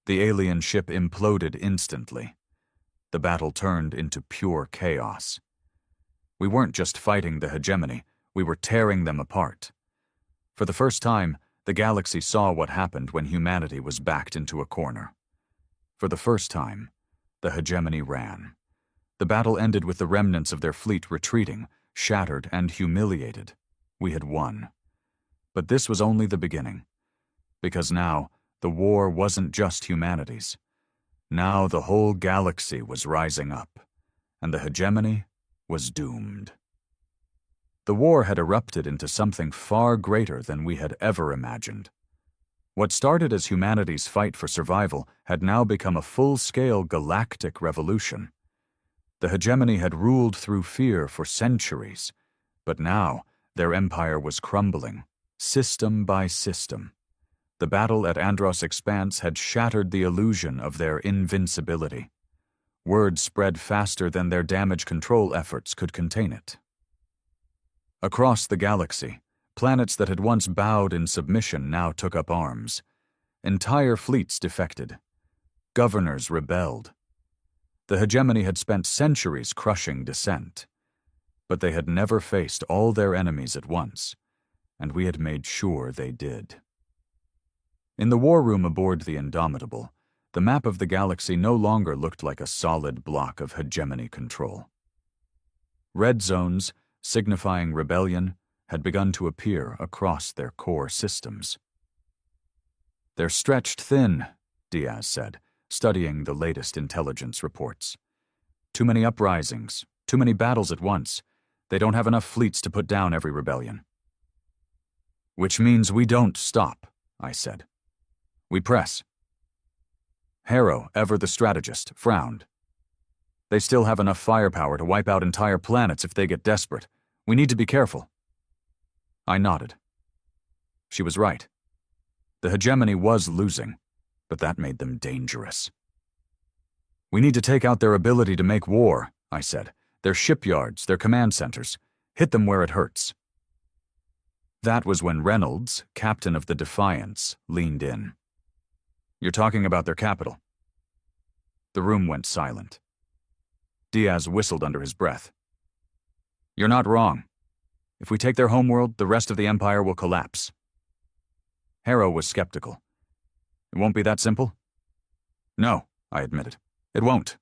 The alien ship imploded instantly. The battle turned into pure chaos. We weren't just fighting the hegemony, we were tearing them apart. For the first time, the galaxy saw what happened when humanity was backed into a corner. For the first time, the hegemony ran. The battle ended with the remnants of their fleet retreating, shattered and humiliated. We had won. But this was only the beginning. Because now, the war wasn't just humanity's. Now the whole galaxy was rising up, and the hegemony was doomed. The war had erupted into something far greater than we had ever imagined. What started as humanity's fight for survival had now become a full-scale galactic revolution. The hegemony had ruled through fear for centuries, but now their empire was crumbling, system by system. The battle at Andros Expanse had shattered the illusion of their invincibility. Word spread faster than their damage control efforts could contain it. Across the galaxy, planets that had once bowed in submission now took up arms. Entire fleets defected. Governors rebelled. The hegemony had spent centuries crushing dissent. But they had never faced all their enemies at once, and we had made sure they did. In the war room aboard the Indomitable, the map of the galaxy no longer looked like a solid block of hegemony control. Red zones, signifying rebellion, had begun to appear across their core systems. "They're stretched thin," Diaz said, studying the latest intelligence reports. "Too many uprisings, too many battles at once. They don't have enough fleets to put down every rebellion." "Which means we don't stop," I said. "We press." Harrow, ever the strategist, frowned. "They still have enough firepower to wipe out entire planets if they get desperate. We need to be careful." I nodded. She was right. The hegemony was losing, but that made them dangerous. "We need to take out their ability to make war," I said. "Their shipyards, their command centers. Hit them where it hurts." That was when Reynolds, captain of the Defiance, leaned in. "You're talking about their capital." The room went silent. Diaz whistled under his breath. "You're not wrong. If we take their homeworld, the rest of the Empire will collapse." Harrow was skeptical. "It won't be that simple?" "No," I admitted. "It won't."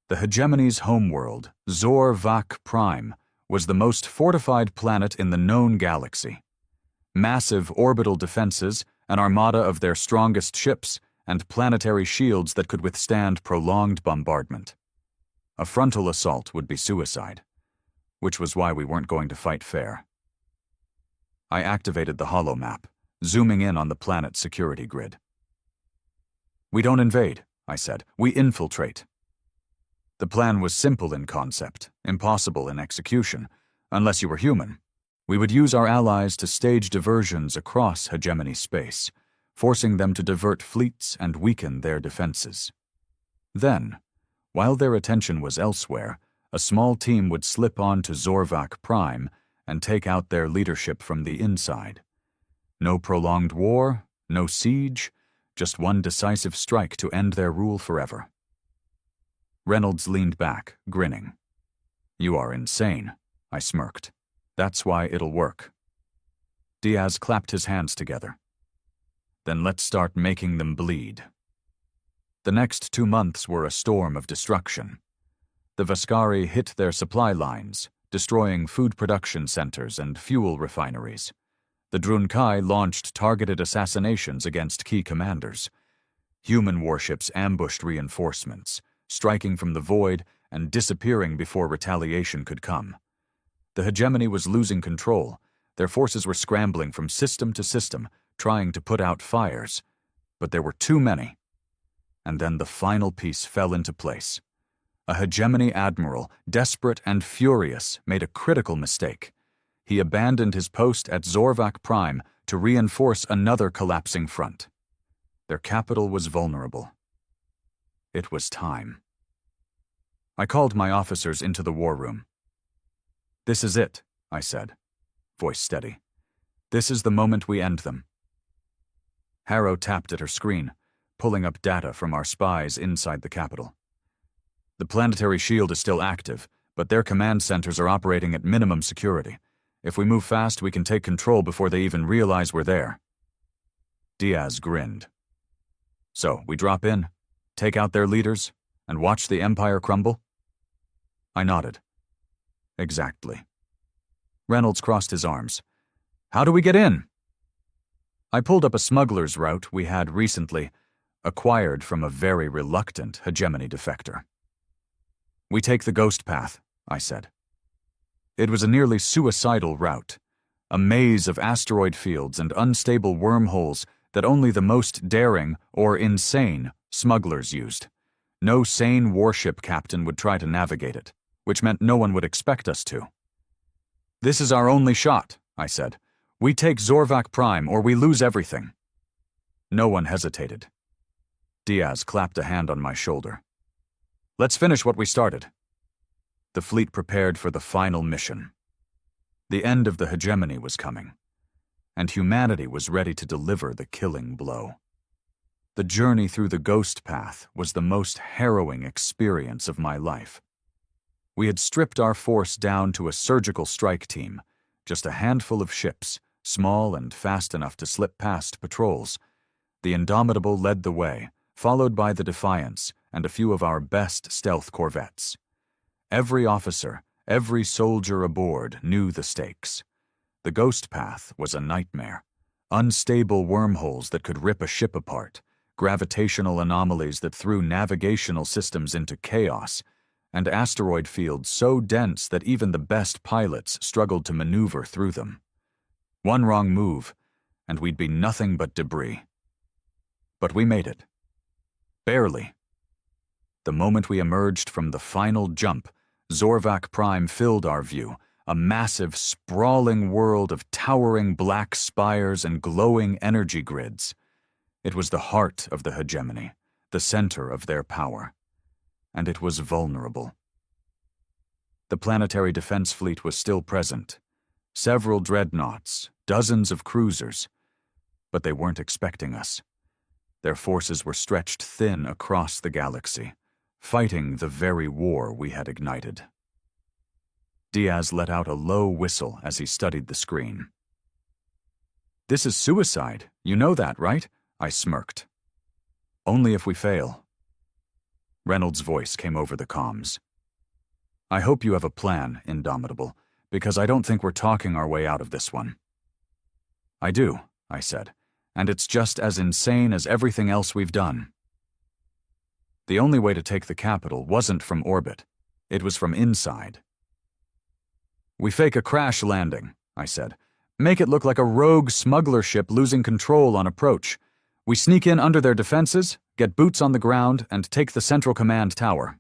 The hegemony's homeworld, Zor-Vak Prime, was the most fortified planet in the known galaxy. Massive orbital defenses, an armada of their strongest ships, and planetary shields that could withstand prolonged bombardment. A frontal assault would be suicide, which was why we weren't going to fight fair. I activated the holomap, zooming in on the planet's security grid. "We don't invade," I said. "We infiltrate." The plan was simple in concept, impossible in execution, unless you were human. We would use our allies to stage diversions across hegemony space, forcing them to divert fleets and weaken their defenses. Then, while their attention was elsewhere, a small team would slip on to Zor-Vak Prime and take out their leadership from the inside. No prolonged war, no siege, just one decisive strike to end their rule forever. Reynolds leaned back, grinning. "You are insane," I smirked. "That's why it'll work." Diaz clapped his hands together. "Then let's start making them bleed." The next 2 months were a storm of destruction. The Vascari hit their supply lines, destroying food production centers and fuel refineries. The Drunkai launched targeted assassinations against key commanders. Human warships ambushed reinforcements, striking from the void and disappearing before retaliation could come. The hegemony was losing control. Their forces were scrambling from system to system, trying to put out fires. But there were too many. And then the final piece fell into place. A hegemony admiral, desperate and furious, made a critical mistake. He abandoned his post at Zor-Vak Prime to reinforce another collapsing front. Their capital was vulnerable. It was time. I called my officers into the war room. "This is it," I said, voice steady. "This is the moment we end them." Harrow tapped at her screen, pulling up data from our spies inside the capital. "The planetary shield is still active, but their command centers are operating at minimum security. If we move fast, we can take control before they even realize we're there." Diaz grinned. "So, we drop in, take out their leaders, and watch the Empire crumble?" I nodded. "Exactly." Reynolds crossed his arms. "How do we get in?" I pulled up a smuggler's route we had recently acquired from a very reluctant hegemony defector. "We take the ghost path," I said. It was a nearly suicidal route, a maze of asteroid fields and unstable wormholes that only the most daring or insane smugglers used. No sane warship captain would try to navigate it, which meant no one would expect us to. "This is our only shot," I said. "We take Zor-Vak Prime or we lose everything." No one hesitated. Diaz clapped a hand on my shoulder. "Let's finish what we started." The fleet prepared for the final mission. The end of the hegemony was coming, and humanity was ready to deliver the killing blow. The journey through the ghost path was the most harrowing experience of my life. We had stripped our force down to a surgical strike team, just a handful of ships, small and fast enough to slip past patrols. The Indomitable led the way, followed by the Defiance and a few of our best stealth corvettes. Every officer, every soldier aboard knew the stakes. The Ghost Path was a nightmare. Unstable wormholes that could rip a ship apart, gravitational anomalies that threw navigational systems into chaos, and asteroid fields so dense that even the best pilots struggled to maneuver through them. One wrong move, and we'd be nothing but debris. But we made it. Barely. The moment we emerged from the final jump, Zorvac Prime filled our view, a massive, sprawling world of towering black spires and glowing energy grids. It was the heart of the hegemony, the center of their power. And it was vulnerable. The planetary defense fleet was still present. Several dreadnoughts, dozens of cruisers. But they weren't expecting us. Their forces were stretched thin across the galaxy, fighting the very war we had ignited. Diaz let out a low whistle as he studied the screen. "This is suicide. You know that, right?" I smirked. "Only if we fail." Reynolds' voice came over the comms. "I hope you have a plan, Indomitable, because I don't think we're talking our way out of this one." "I do," I said, "and it's just as insane as everything else we've done." The only way to take the capital wasn't from orbit. It was from inside. "We fake a crash landing," I said. "Make it look like a rogue smuggler ship losing control on approach. We sneak in under their defenses, get boots on the ground, and take the Central Command Tower."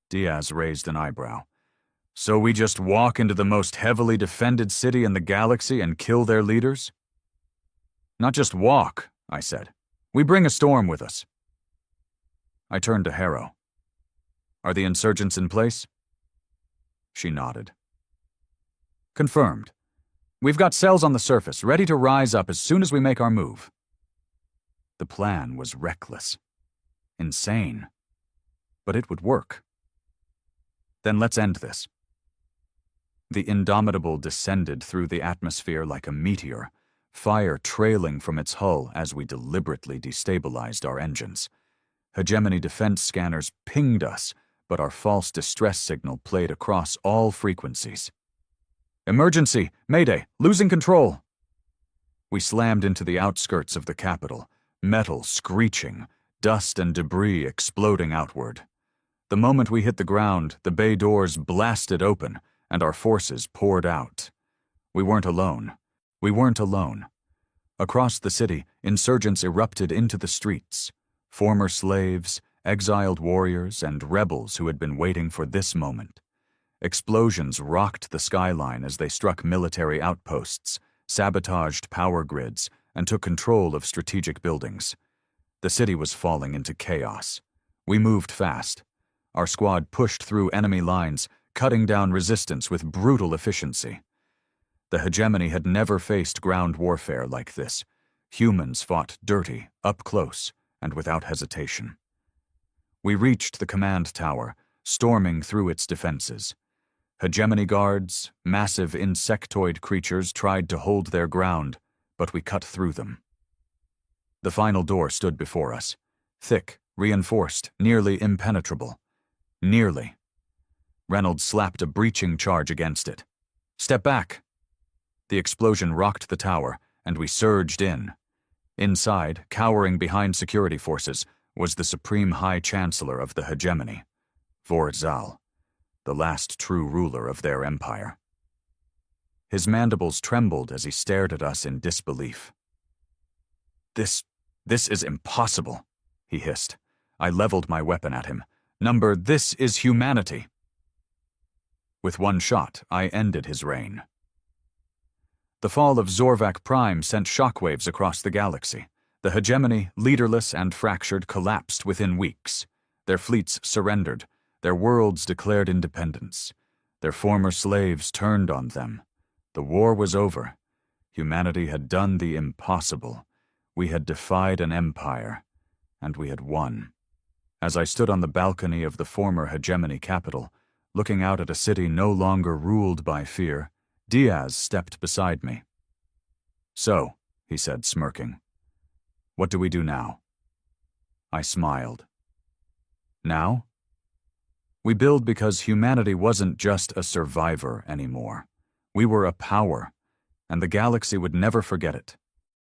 Diaz raised an eyebrow. "So we just walk into the most heavily defended city in the galaxy and kill their leaders?" "Not just walk," I said. "We bring a storm with us." I turned to Harrow. "Are the insurgents in place?" She nodded. "Confirmed. We've got cells on the surface, ready to rise up as soon as we make our move." The plan was reckless. Insane. But it would work. "Then let's end this." The Indomitable descended through the atmosphere like a meteor, fire trailing from its hull as we deliberately destabilized our engines. Hegemony defense scanners pinged us, but our false distress signal played across all frequencies. "Emergency! Mayday! Losing control!" We slammed into the outskirts of the capital, metal screeching, dust and debris exploding outward. The moment we hit the ground, the bay doors blasted open, and our forces poured out. We weren't alone. We weren't alone. Across the city, insurgents erupted into the streets. Former slaves, exiled warriors, and rebels who had been waiting for this moment. Explosions rocked the skyline as they struck military outposts, sabotaged power grids, and took control of strategic buildings. The city was falling into chaos. We moved fast. Our squad pushed through enemy lines, cutting down resistance with brutal efficiency. The hegemony had never faced ground warfare like this. Humans fought dirty, up close, and without hesitation. We reached the command tower, storming through its defenses. Hegemony guards, massive insectoid creatures, tried to hold their ground, but we cut through them. The final door stood before us, thick, reinforced, nearly impenetrable. Nearly. Reynolds slapped a breaching charge against it. "Step back." The explosion rocked the tower, and we surged in. Inside, cowering behind security forces, was the Supreme High Chancellor of the Hegemony, Vorzal, the last true ruler of their empire. His mandibles trembled as he stared at us in disbelief. This is impossible," he hissed. I leveled my weapon at him. "This is humanity." With one shot, I ended his reign. The fall of Zorvac Prime sent shockwaves across the galaxy. The hegemony, leaderless and fractured, collapsed within weeks. Their fleets surrendered. Their worlds declared independence. Their former slaves turned on them. The war was over. Humanity had done the impossible. We had defied an empire, and we had won. As I stood on the balcony of the former hegemony capital, Looking out at a city no longer ruled by fear, Diaz stepped beside me. "So," he said, smirking, "what do we do now?" I smiled. "Now? We build because humanity wasn't just a survivor anymore. We were a power, and the galaxy would never forget it.